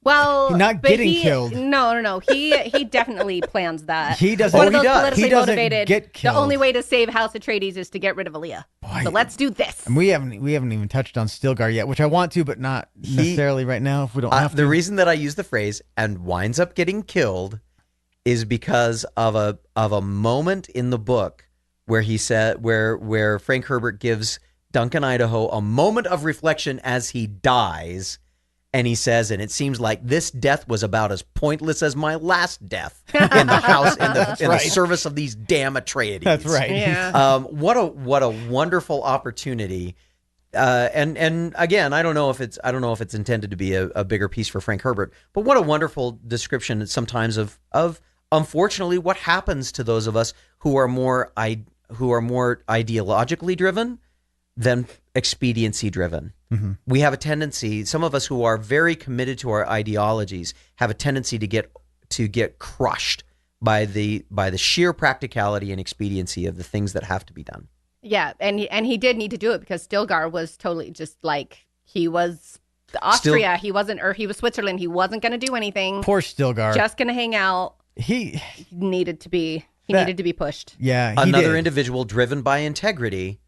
S2: Well,
S3: not getting killed.
S2: No. He definitely plans that.
S3: He doesn't.
S2: One of those
S3: he
S2: politically motivated.
S3: Get killed.
S2: The only way to save House Atreides is to get rid of Alia. Boy, so let's do this.
S3: And we haven't even touched on Stilgar yet, which I want to, but not necessarily right now. If we don't have to.
S1: The reason that I use the phrase "and winds up getting killed" is because of a moment in the book where he said where Frank Herbert gives Duncan Idaho a moment of reflection as he dies, and he says, "And it seems like this death was about as pointless as my last death in the house in the service of these damn Atreides."
S3: That's right.
S2: Yeah.
S1: What a wonderful opportunity. And again, I don't know if it's intended to be a bigger piece for Frank Herbert, but what a wonderful description sometimes of unfortunately what happens to those of us who are more ideologically driven than expediency driven. Mm-hmm. We have a tendency, some of us who are very committed to our ideologies have a tendency to get crushed by the sheer practicality and expediency of the things that have to be done.
S2: Yeah, and he did need to do it because Stilgar was totally just like, he was Austria, he was Switzerland, he wasn't going to do anything.
S3: Poor Stilgar.
S2: Just going to hang out. He needed to be pushed.
S3: Yeah,
S1: another individual driven by integrity,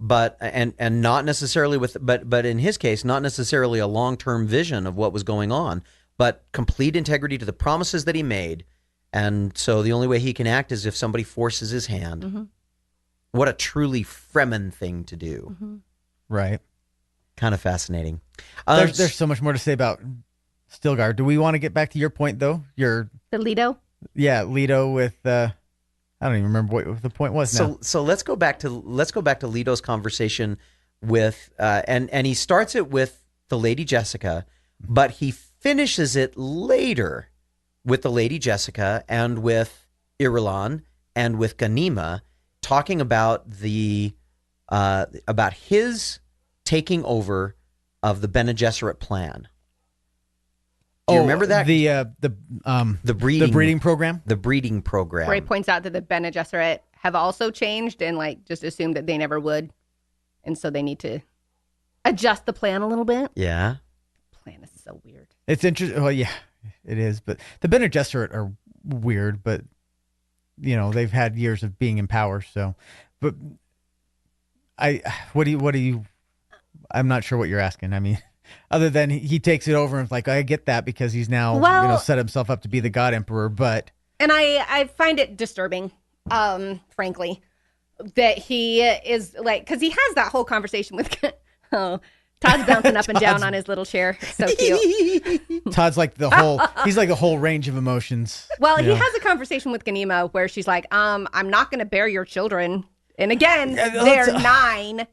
S1: but not necessarily but in his case, not necessarily a long-term vision of what was going on, but complete integrity to the promises that he made. And so the only way he can act is if somebody forces his hand. Mm-hmm. What a truly Fremen thing to do.
S2: Mm-hmm.
S3: Right.
S1: Kind of fascinating.
S3: There's so much more to say about Stilgar. Do we want to get back to your point though? The
S2: Leto?
S3: Yeah, Leto with I don't even remember what the point was now.
S1: So let's go back to Leto's conversation with and he starts it with the Lady Jessica, but he finishes it later with the Lady Jessica and with Irulan and with Ghanima, talking about about his taking over of the Bene Gesserit plan. Do you remember that?
S3: The breeding program?
S1: The breeding program.
S2: Where he points out that the Bene Gesserit have also changed and like just assumed that they never would. And so they need to adjust the plan a little bit.
S1: Yeah.
S2: Plan is so weird.
S3: It's interesting. Well, yeah, it is. But the Bene Gesserit are weird, but they've had years of being in power. So, but what do you, I'm not sure what you're asking. I mean, other than he takes it over and it's like, I get that because he's now, set himself up to be the God Emperor, but.
S2: And I find it disturbing, frankly, that he is like, because he has that whole conversation with, Todd's bouncing up and down on his little chair. So cute.
S3: Todd's like he's like the whole range of emotions.
S2: Well, he has a conversation with Ghanima where she's like, I'm not going to bear your children. And again, they're 9.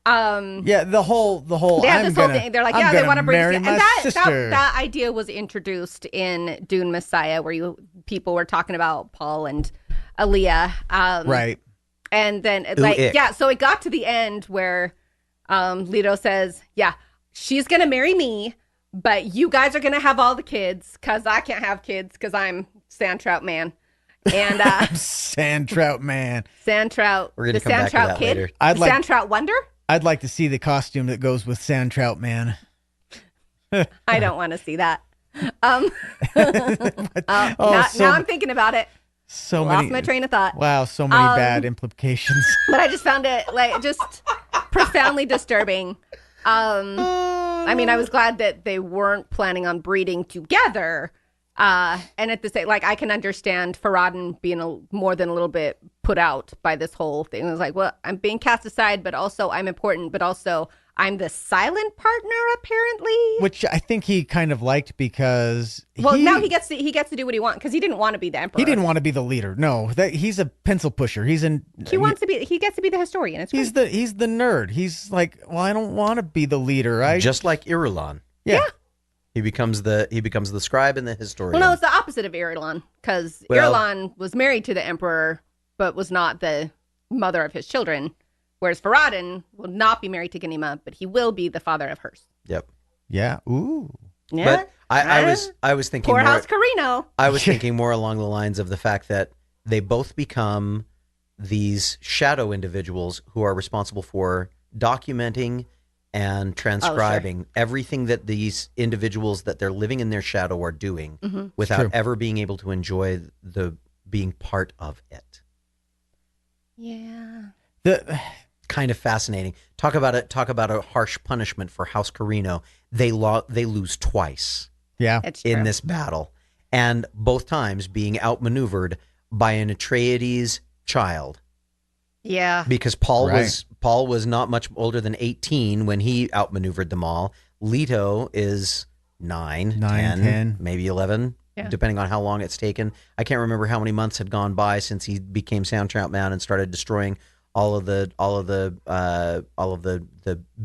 S3: The whole
S2: they have this whole thing. They're like, they want to bring
S3: my sister.
S2: That idea was introduced in Dune Messiah, where people were talking about Paul and Alia.
S3: Right.
S2: And then so it got to the end where Leto says, she's gonna marry me, but you guys are gonna have all the kids because I can't have kids because I'm Sand Trout Man. And
S3: Sand Trout Man.
S2: Sand Trout.
S1: We're gonna come back to that later.
S2: Sand Trout Wonder.
S3: I'd like to see the costume that goes with Sand Trout Man.
S2: I don't want to see that. Now I'm thinking about it. Lost my train of thought.
S3: Wow, so many bad implications.
S2: But I just found it just profoundly disturbing. I mean, I was glad that they weren't planning on breeding together. And at the same, I can understand Farad'n being more than a little bit put out by this whole thing. It was like, well, I'm being cast aside, but also I'm important, but also I'm the silent partner, apparently.
S3: Which I think he kind of liked because
S2: now he gets to do what he wants because he didn't want to be the emperor.
S3: He didn't want to be the leader. No, he's a pencil pusher. He gets to be the historian. He's the nerd. He's like, well, I don't want to be the leader.
S1: Just like Irulan.
S3: Yeah.
S1: He becomes the scribe and the historian.
S2: Well, no, it's the opposite of Irulan because Irulan was married to the emperor, but was not the mother of his children. Whereas Farad'n will not be married to Ghanima, but he will be the father of hers.
S1: Yep.
S3: Yeah. Ooh.
S2: Yeah.
S1: But I was thinking
S2: poor House Carino.
S1: I was thinking more along the lines of the fact that they both become these shadow individuals who are responsible for documenting and transcribing everything that these individuals that they're living in their shadow are doing without ever being able to enjoy the being part of it.
S2: Yeah.
S1: Kind of fascinating. Talk about a harsh punishment for House Carino. They lose twice.
S3: Yeah.
S1: In this battle, and both times being outmaneuvered by an Atreides child.
S2: Yeah.
S1: Because Paul was not much older than 18 when he outmaneuvered them all. Leto is 9, 10, maybe 11, depending on how long it's taken. I can't remember how many months had gone by since he became Sand Trout Man and started destroying all of the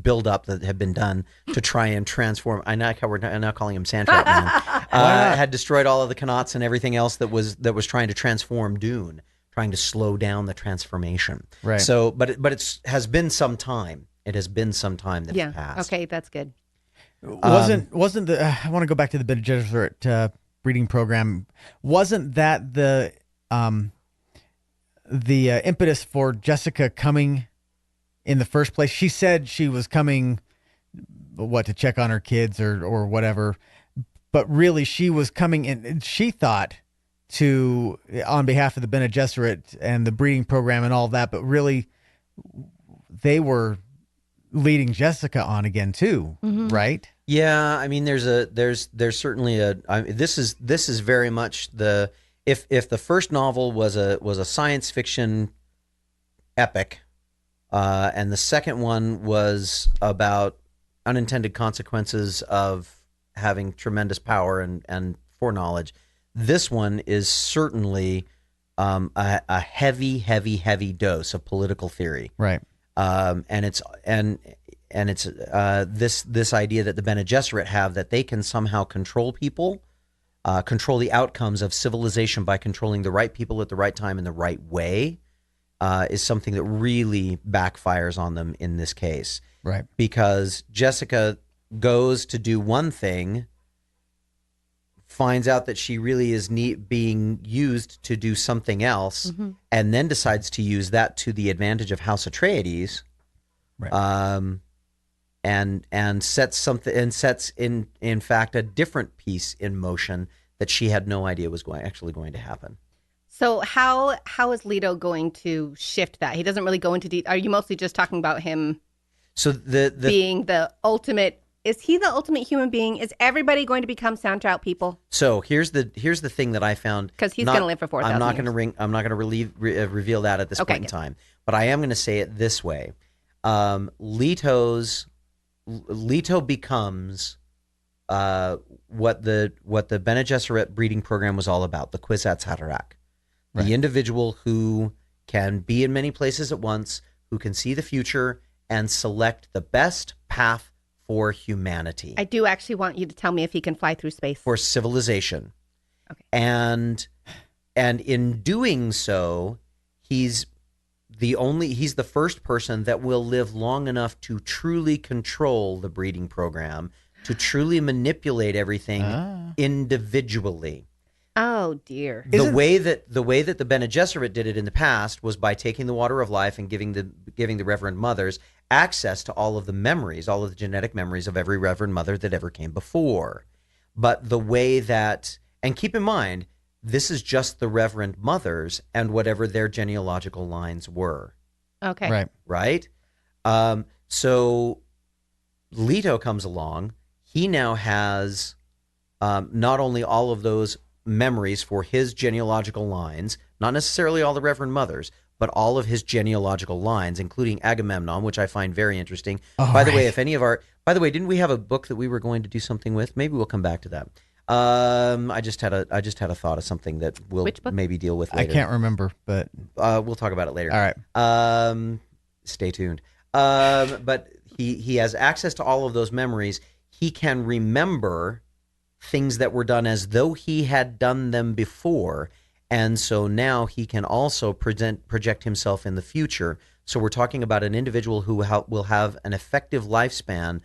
S1: build-up that had been done to try and transform. I'm now calling him Sand Trout Man. Had destroyed all of the Connaughts and everything else that was trying to transform Dune, trying to slow down the transformation.
S3: Right.
S1: So, but it has been some time. It has been some time that has passed.
S2: Okay, that's good.
S3: Wasn't the I want to go back to the Bene Gesserit breeding program. Wasn't that the impetus for Jessica coming in the first place? She said she was coming, to check on her kids or whatever, but really she was coming in. She thought on behalf of the Bene Gesserit and the breeding program and all that, but really they were leading Jessica on again too, right?
S1: Yeah, I mean, there's certainly this is very much the. If the first novel was a science fiction epic, and the second one was about unintended consequences of having tremendous power and foreknowledge, this one is certainly a heavy dose of political theory,
S3: right?
S1: And it's this idea that the Bene Gesserit have that they can somehow control people. control the outcomes of civilization by controlling the right people at the right time in the right way, is something that really backfires on them in this case.
S3: Right.
S1: Because Jessica goes to do one thing, finds out that she really is being used to do something else, and then decides to use that to the advantage of House Atreides, and sets in fact a different piece in motion that she had no idea was actually going to happen.
S2: So how is Leto going to shift that? He doesn't really go into detail. Are you mostly just talking about him?
S1: So the
S2: being the ultimate. Is he the ultimate human being? Is everybody going to become soundtrack people?
S1: So here's the thing that I found,
S2: because he's going to live for 4,000 years.
S1: I'm not going to reveal that at this point in time, but I am going to say it this way: Leto becomes what the Bene Gesserit breeding program was all about, the Kwisatz Haderach, the individual who can be in many places at once, who can see the future and select the best path for humanity.
S2: I do actually want you to tell me if he can fly through space.
S1: For civilization.
S2: Okay.
S1: And in doing so, he's the first person that will live long enough to truly control the breeding program, to truly manipulate everything individually.
S2: Oh dear.
S1: The way that the Bene Gesserit did it in the past was by taking the water of life and giving the Reverend Mothers access to all of the memories, all of the genetic memories of every Reverend Mother that ever came before. But the way that, and keep in mind, this is just the Reverend Mothers and whatever their genealogical lines were.
S2: Okay.
S1: Right? So Leto comes along. He now has not only all of those memories for his genealogical lines, not necessarily all the Reverend Mothers, but all of his genealogical lines, including Agamemnon, which I find very interesting. By the way, didn't we have a book that we were going to do something with? Maybe we'll come back to that. I just had a thought of something that we'll maybe deal with later.
S3: I can't remember, but
S1: we'll talk about it later.
S3: All right.
S1: Stay tuned. But he has access to all of those memories. He can remember things that were done as though he had done them before. And so now he can also project himself in the future. So we're talking about an individual who will have an effective lifespan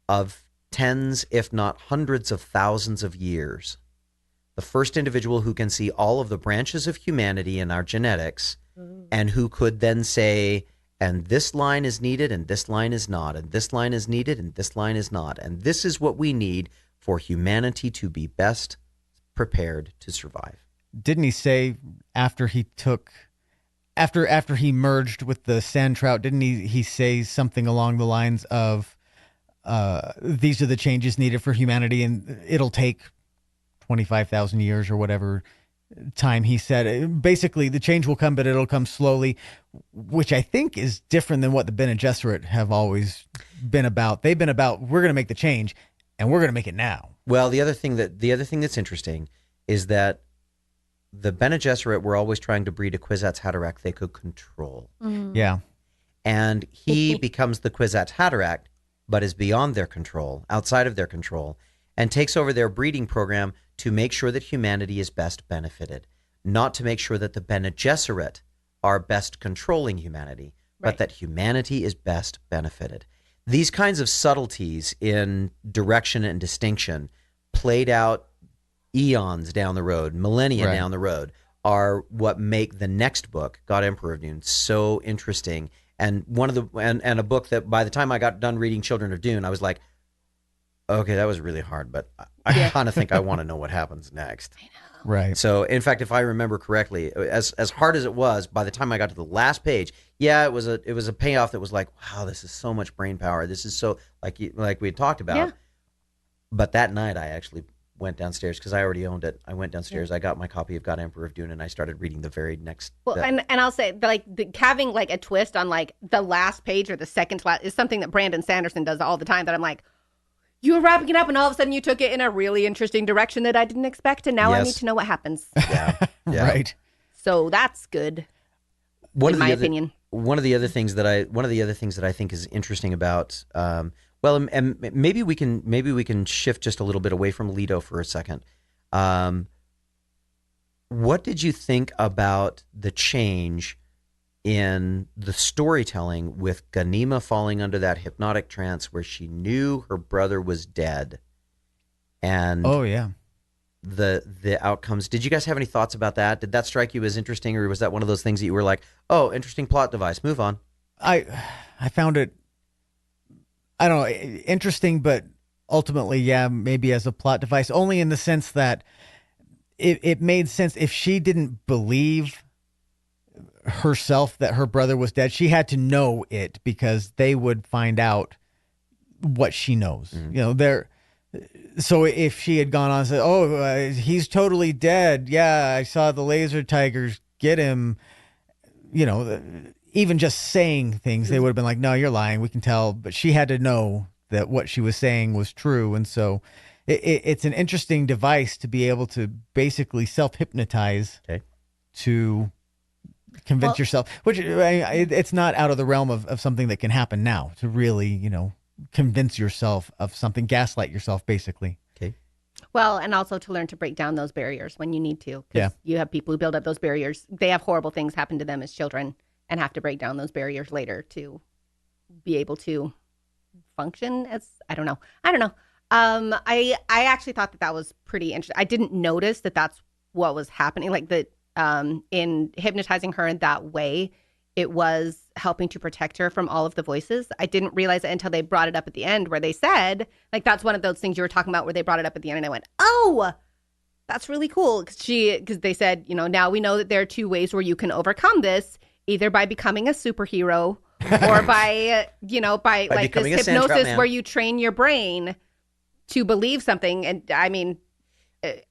S1: of tens, if not hundreds of thousands of years. The first individual who can see all of the branches of humanity in our genetics, and who could then say, and this line is needed, and this line is not, and this line is needed, and this line is not, and this is what we need for humanity to be best prepared to survive.
S3: Didn't he say after he merged with the sand trout, didn't he say something along the lines of these are the changes needed for humanity and it'll take 25,000 years or whatever time he said? Basically, the change will come, but it'll come slowly, which I think is different than what the Bene Gesserit have always been about. They've been about, we're going to make the change and we're going to make it now.
S1: Well, the other thing that's interesting is that the Bene Gesserit were always trying to breed a Kwisatz Haderach they could control.
S3: Yeah.
S1: And he becomes the Kwisatz Haderach, but is beyond their control, outside of their control, and takes over their breeding program to make sure that humanity is best benefited, not to make sure that the Bene Gesserit are best controlling humanity, but that humanity is best benefited. These kinds of subtleties in direction and distinction played out eons down the road, millennia down the road, are what make the next book, God Emperor of Dune, so interesting. And and a book that by the time I got done reading Children of Dune, I was like, okay, that was really hard, but I kind of think I want to know what happens next.
S2: I know.
S3: Right.
S1: So, in fact, if I remember correctly, as hard as it was, by the time I got to the last page, it was a payoff that was like, wow, this is so much brain power. This is so like we had talked about. Yeah. But that night, I actually went downstairs because I already owned it. I went downstairs. I got my copy of God Emperor of Dune, and I started reading the very next.
S2: Well, and I'll say having like a twist on like the last page or the second to last is something that Brandon Sanderson does all the time. That I'm like, you were wrapping it up, and all of a sudden you took it in a really interesting direction that I didn't expect, and now I need to know what happens.
S1: Yeah.
S3: Right.
S2: So that's good. In my opinion.
S1: One of the other things that I think is interesting about. Well, and maybe we can shift just a little bit away from Leto for a second. What did you think about the change in the storytelling with Ghanima falling under that hypnotic trance where she knew her brother was dead? And the outcomes. Did you guys have any thoughts about that? Did that strike you as interesting, or was that one of those things that you were like, oh, interesting plot device, move on?
S3: I found it, I don't know, interesting, but ultimately, maybe as a plot device, only in the sense that it made sense. If she didn't believe herself that her brother was dead, she had to know it, because they would find out what she knows. So if she had gone on and said, oh, he's totally dead. Yeah, I saw the laser tigers get him. Even just saying things, they would have been like, no, you're lying. We can tell. But she had to know that what she was saying was true. And so it's an interesting device to be able to basically self-hypnotize to convince yourself, which it's not out of the realm of something that can happen now, to really, convince yourself of something, gaslight yourself, basically.
S1: Okay.
S2: Well, and also to learn to break down those barriers when you need to. Because you have people who build up those barriers. They have horrible things happen to them as children and have to break down those barriers later to be able to function as, I don't know. I actually thought that was pretty interesting. I didn't notice that that's what was happening. Like that in hypnotizing her in that way, it was helping to protect her from all of the voices. I didn't realize it until they brought it up at the end, where they said, like, that's one of those things you were talking about, where they brought it up at the end, and I went, oh, that's really cool. Because they said, now we know that there are two ways where you can overcome this, either by becoming a superhero or by like this hypnosis where you train your brain to believe something. And I mean,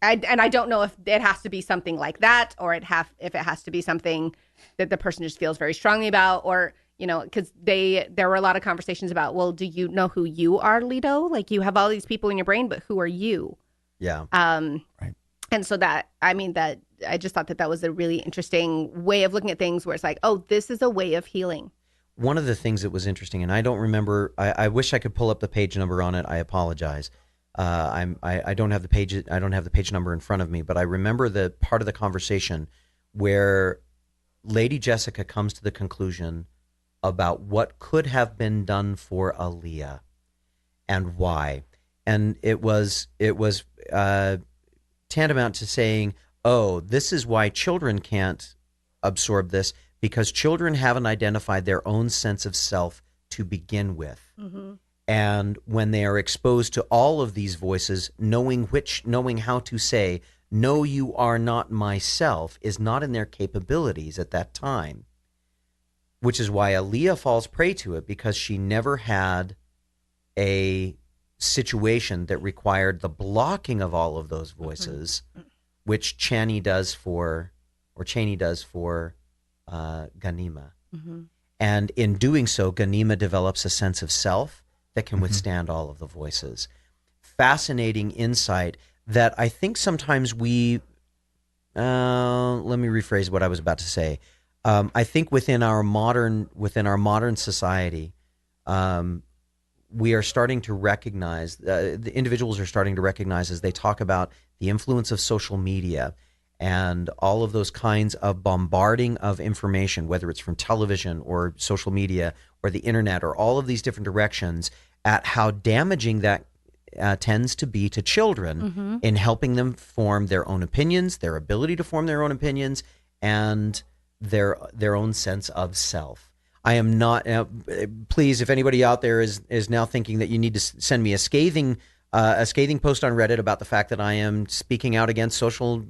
S2: I don't know if it has to be something like that, or if it has to be something that the person just feels very strongly about, or, because there were a lot of conversations about, well, do you know who you are, Lido? Like, you have all these people in your brain, but who are you?
S1: Yeah.
S3: Right.
S2: And so that I just thought that was a really interesting way of looking at things, where it's like, oh, this is a way of healing.
S1: One of the things that was interesting, and I don't remember, I wish I could pull up the page number on it. I apologize. I don't have the page. I don't have the page number in front of me, but I remember the part of the conversation where Lady Jessica comes to the conclusion about what could have been done for Alia and why. And it was tantamount to saying, oh, this is why children can't absorb this, because children haven't identified their own sense of self to begin with. Mm-hmm. And when they are exposed to all of these voices, knowing how to say, no, you are not myself, is not in their capabilities at that time. Which is why Alia falls prey to it, because she never had a situation that required the blocking of all of those voices, which Chaney does for Ghanima. Mm-hmm. And in doing so, Ghanima develops a sense of self that can withstand all of the voices. Fascinating insight that I think sometimes let me rephrase what I was about to say. I think within our modern society, we are starting to recognize, the individuals are starting to recognize, as they talk about the influence of social media and all of those kinds of bombarding of information, whether it's from television or social media or the internet or all of these different directions, at how damaging that tends to be to children in helping them form their own opinions, their ability to form their own opinions, and their own sense of self. I am not, please, if anybody out there is now thinking that you need to send me a scathing post on Reddit about the fact that I am speaking out against social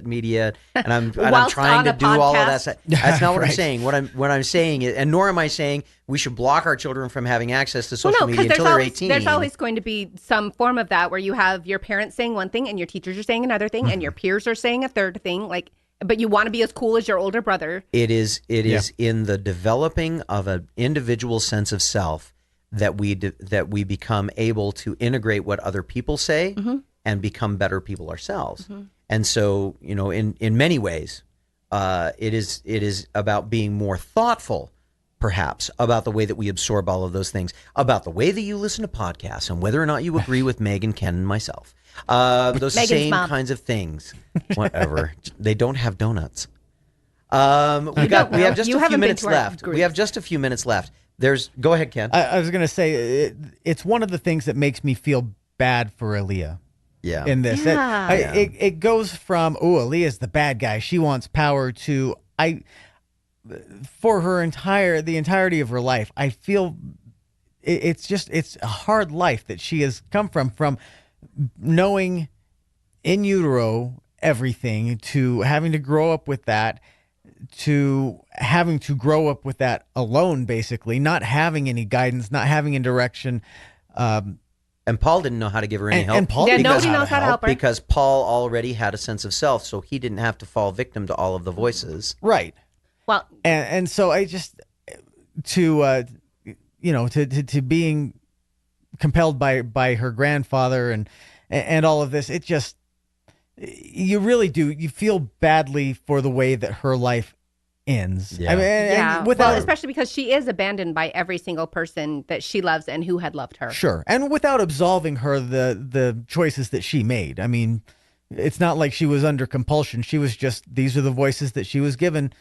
S1: media and I'm trying to do all of that. That's not what I'm saying. What I'm saying is, and nor am I saying we should block our children from having access to social media until they're 18.
S2: There's always going to be some form of that, where you have your parents saying one thing and your teachers are saying another thing and your peers are saying a third thing. But you want to be as cool as your older brother.
S1: It is in the developing of an individual sense of self that we become able to integrate what other people say and become better people ourselves. And so, in many ways, it is about being more thoughtful, perhaps, about the way that we absorb all of those things, about the way that you listen to podcasts, and whether or not you agree with Megan, Ken, and myself. Those
S2: Megan's
S1: same
S2: mom.
S1: kinds of things. Whatever. They don't have donuts. We have just a few minutes left. We have just a few minutes left. Go ahead, Ken.
S3: I was going to say, it's one of the things that makes me feel bad for Alia.
S1: Yeah.
S3: In this.
S2: Yeah.
S3: It goes from, Alia's the bad guy. She wants power to, for the entirety of her life, I feel it's a hard life that she has come from knowing in utero everything, to having to grow up with that, to having to grow up with that alone, basically, not having any guidance, not having any direction.
S1: And Paul didn't know how to give her any help.
S3: And Paul
S2: nobody knows how to help her.
S1: Because Paul already had a sense of self, so he didn't have to fall victim to all of the voices.
S3: Right.
S2: Well,
S3: and so I just to being compelled by her grandfather and all of this, it just, you really do, you feel badly for the way that her life ends.
S1: Yeah.
S3: I mean, and
S2: especially because she is abandoned by every single person that she loves and who had loved her.
S3: Sure. And without absolving her the choices that she made. I mean, it's not like she was under compulsion. She was just, these are the voices that she was given.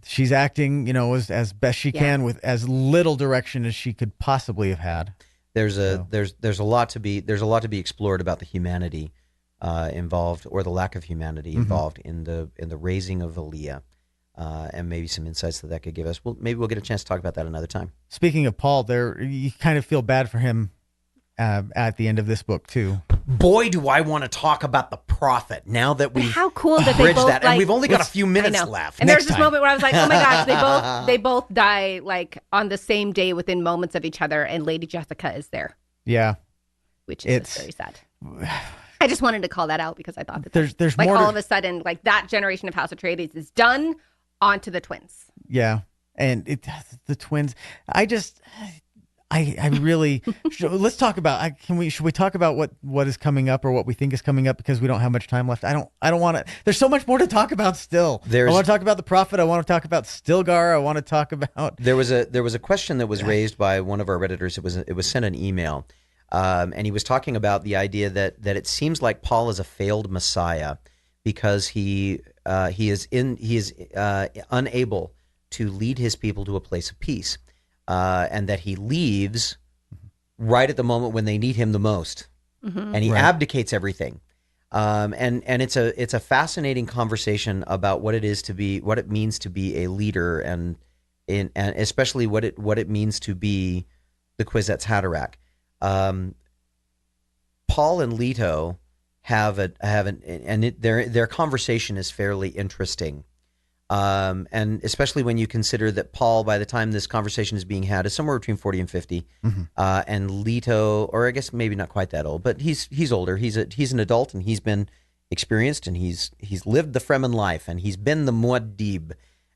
S3: She's acting, as best she can with as little direction as she could possibly have had.
S1: There's a lot to be explored about the humanity involved, or the lack of humanity involved in the raising of Alia. And maybe some insights that could give us. Well, maybe we'll get a chance to talk about that another time.
S3: Speaking of Paul, you kind of feel bad for him at the end of this book too.
S1: Boy, do I want to talk about the prophet now that we
S2: how cool that they
S1: bridge
S2: both
S1: that, and we've only got a few minutes left.
S2: And there's this moment where I was like, oh my gosh, they both die like on the same day within moments of each other, and Lady Jessica is there.
S3: Yeah,
S2: which is just very sad. I just wanted to call that out because I thought that
S3: there's
S2: like
S3: more
S2: all of a sudden, like that generation of House Atreides is done. On to the twins.
S3: Yeah, and the twins. I really let's talk about. Should we talk about what is coming up or what we think is coming up, because we don't have much time left. I don't want to. There's so much more to talk about still. I want to talk about the prophet. I want to talk about Stilgar. I want to talk about.
S1: There was a question that was raised by one of our Redditors. It was sent an email. And he was talking about the idea that it seems like Paul is a failed Messiah because he is unable to lead his people to a place of peace, and that he leaves right at the moment when they need him the most, and he abdicates everything. And it's a fascinating conversation about what it means to be a leader, and especially what it means to be the Kwisatz Haderach. Paul and Leto their conversation is fairly interesting, and especially when you consider that Paul, by the time this conversation is being had, is somewhere between 40 and 50, and Leto, or I guess maybe not quite that old, but he's older. He's an adult, and he's been experienced, and he's lived the Fremen life, and he's been the Muad'Dib,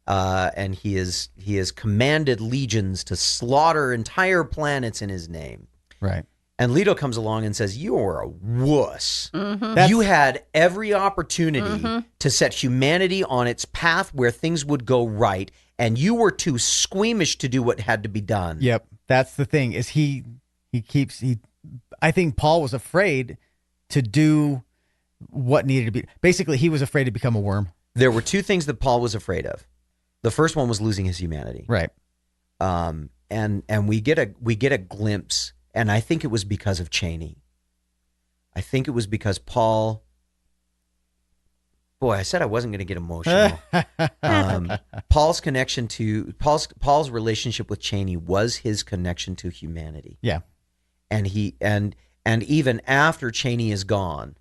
S1: and he has commanded legions to slaughter entire planets in his name.
S3: Right.
S1: And Leto comes along and says, "You're a wuss. You had every opportunity to set humanity on its path where things would go right, and you were too squeamish to do what had to be done."
S3: Yep, that's the thing. Is I think Paul was afraid to do what needed to be. Basically, he was afraid to become a worm.
S1: There were two things that Paul was afraid of. The first one was losing his humanity.
S3: Right.
S1: And we get a glimpse. And I think it was because of Cheney. I think it was because Paul. Boy, I said I wasn't going to get emotional. Paul's connection to Paul's relationship with Cheney was his connection to humanity.
S3: Yeah,
S1: and even after Cheney is gone,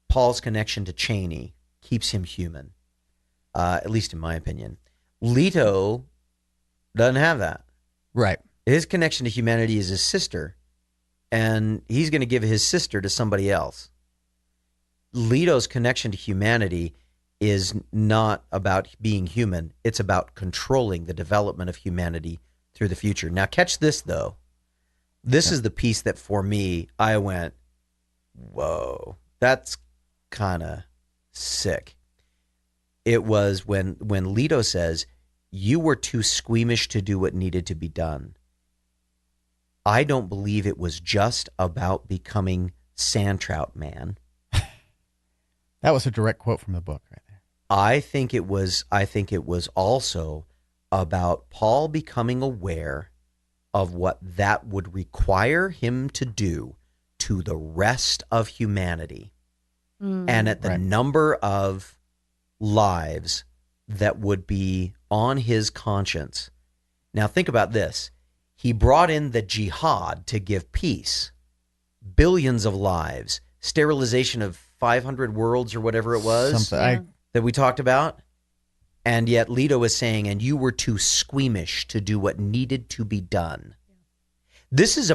S1: Paul's connection to Cheney keeps him human. At least in my opinion, Leto doesn't have that.
S3: Right.
S1: His connection to humanity is his sister, and he's going to give his sister to somebody else. Leto's connection to humanity is not about being human. It's about controlling the development of humanity through the future. Now, catch this, though. This is the piece that, for me, I went, whoa, that's kind of sick. It was when Leto says, you were too squeamish to do what needed to be done. I don't believe it was just about becoming sand trout man.
S3: That was a direct quote from the book right there.
S1: I think it was also about Paul becoming aware of what that would require him to do to the rest of humanity, and at the number of lives that would be on his conscience. Now think about this. He brought in the jihad to give peace. Billions of lives. Sterilization of 500 worlds or whatever it was that we talked about. And yet Leto is saying, and you were too squeamish to do what needed to be done. This is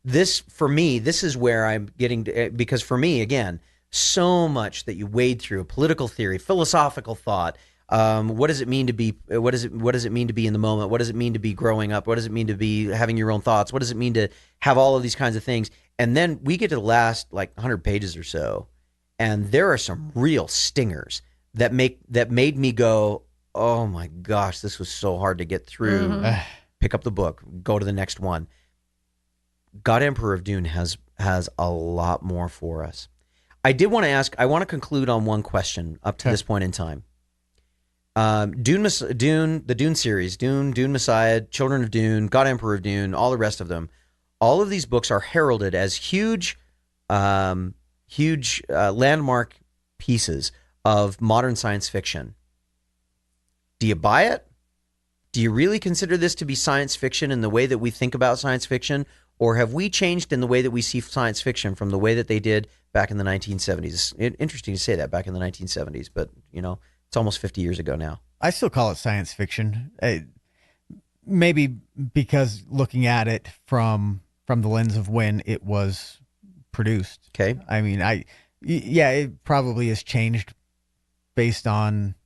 S1: this for me, this is where I'm getting to, because for me, again, so much that you wade through political theory, philosophical thought. What does it mean to be? What does it mean to be in the moment? What does it mean to be growing up? What does it mean to be having your own thoughts? What does it mean to have all of these kinds of things? And then we get to the last 100 pages or so, and there are some real stingers that made me go, oh my gosh, this was so hard to get through. Pick up the book, go to the next one. God Emperor of Dune has a lot more for us. I did want to ask, I want to conclude on one question up to this point in time. Dune, the Dune series, Dune Messiah, Children of Dune, God Emperor of Dune, all the rest of them, all of these books are heralded as huge landmark pieces of modern science fiction. Do you buy it? Do you really consider this to be science fiction in the way that we think about science fiction? Or have we changed in the way that we see science fiction from the way that they did back in the 1970s? Interesting to say that, back in the 1970s, but it's almost 50 years ago now.
S3: I still call it science fiction. Maybe because looking at it from the lens of when it was produced.
S1: Okay.
S3: I mean, it probably has changed based on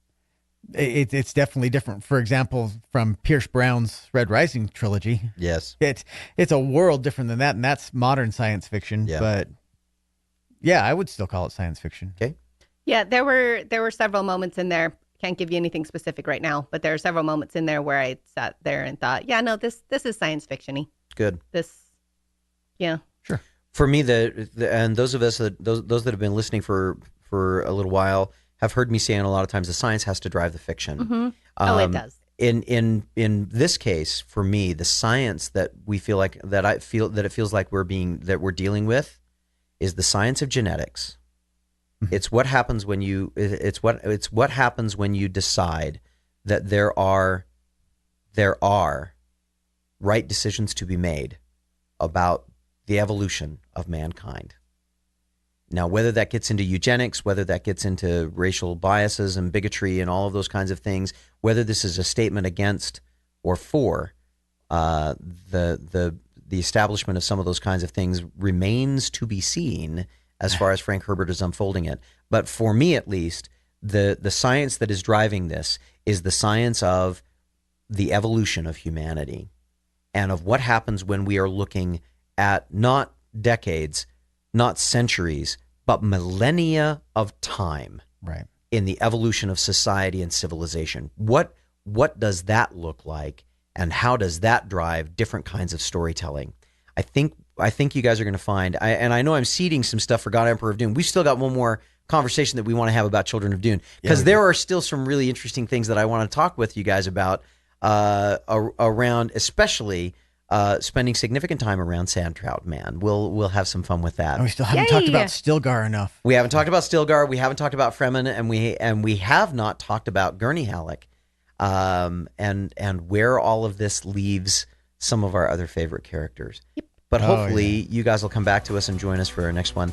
S3: it's definitely different. For example, from Pierce Brown's Red Rising trilogy.
S1: Yes.
S3: It's a world different than that, and that's modern science fiction.
S1: Yeah.
S3: But yeah, I would still call it science fiction.
S1: Okay.
S2: Yeah, there were several moments in there. Can't give you anything specific right now, but there are several moments in there where I sat there and thought, yeah, no, this is science fiction-y.
S1: Good.
S2: Yeah.
S1: Sure. For me, and those of us those that have been listening for a little while have heard me saying a lot of times the science has to drive the fiction.
S2: Mm-hmm. It does.
S1: In this case, for me, the science that it feels like we're dealing with is the science of genetics. It's what happens when you decide that there are right decisions to be made about the evolution of mankind. Now, whether that gets into eugenics, whether that gets into racial biases and bigotry and all of those kinds of things, whether this is a statement against or for the establishment of some of those kinds of things remains to be seen as far as Frank Herbert is unfolding it. But for me, at least, the science that is driving this is the science of the evolution of humanity and of what happens when we are looking at not decades, not centuries, but millennia of time,
S3: right,
S1: in the evolution of society and civilization. What does that look like, and how does that drive different kinds of storytelling? I think you guys are going to find, and I know I'm seeding some stuff for God Emperor of Dune. We've still got one more conversation that we want to have about Children of Dune, because there are still some really interesting things that I want to talk with you guys about around, especially spending significant time around Sand Trout Man. We'll have some fun with that.
S3: And we still haven't talked about Stilgar enough.
S1: We haven't talked about Stilgar. We haven't talked about Fremen, and we have not talked about Gurney Halleck, and where all of this leaves some of our other favorite characters. Yep. But hopefully you guys will come back to us and join us for our next one.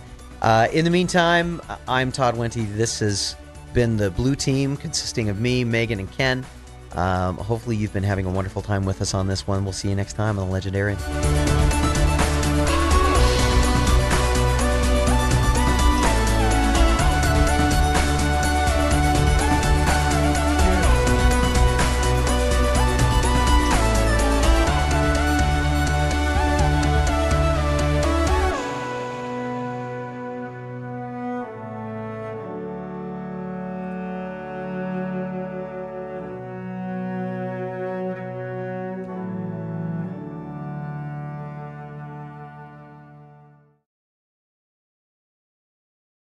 S1: In the meantime, I'm Todd Wente. This has been the Blue Team, consisting of me, Megan, and Ken. Hopefully you've been having a wonderful time with us on this one. We'll see you next time on The Legendarian.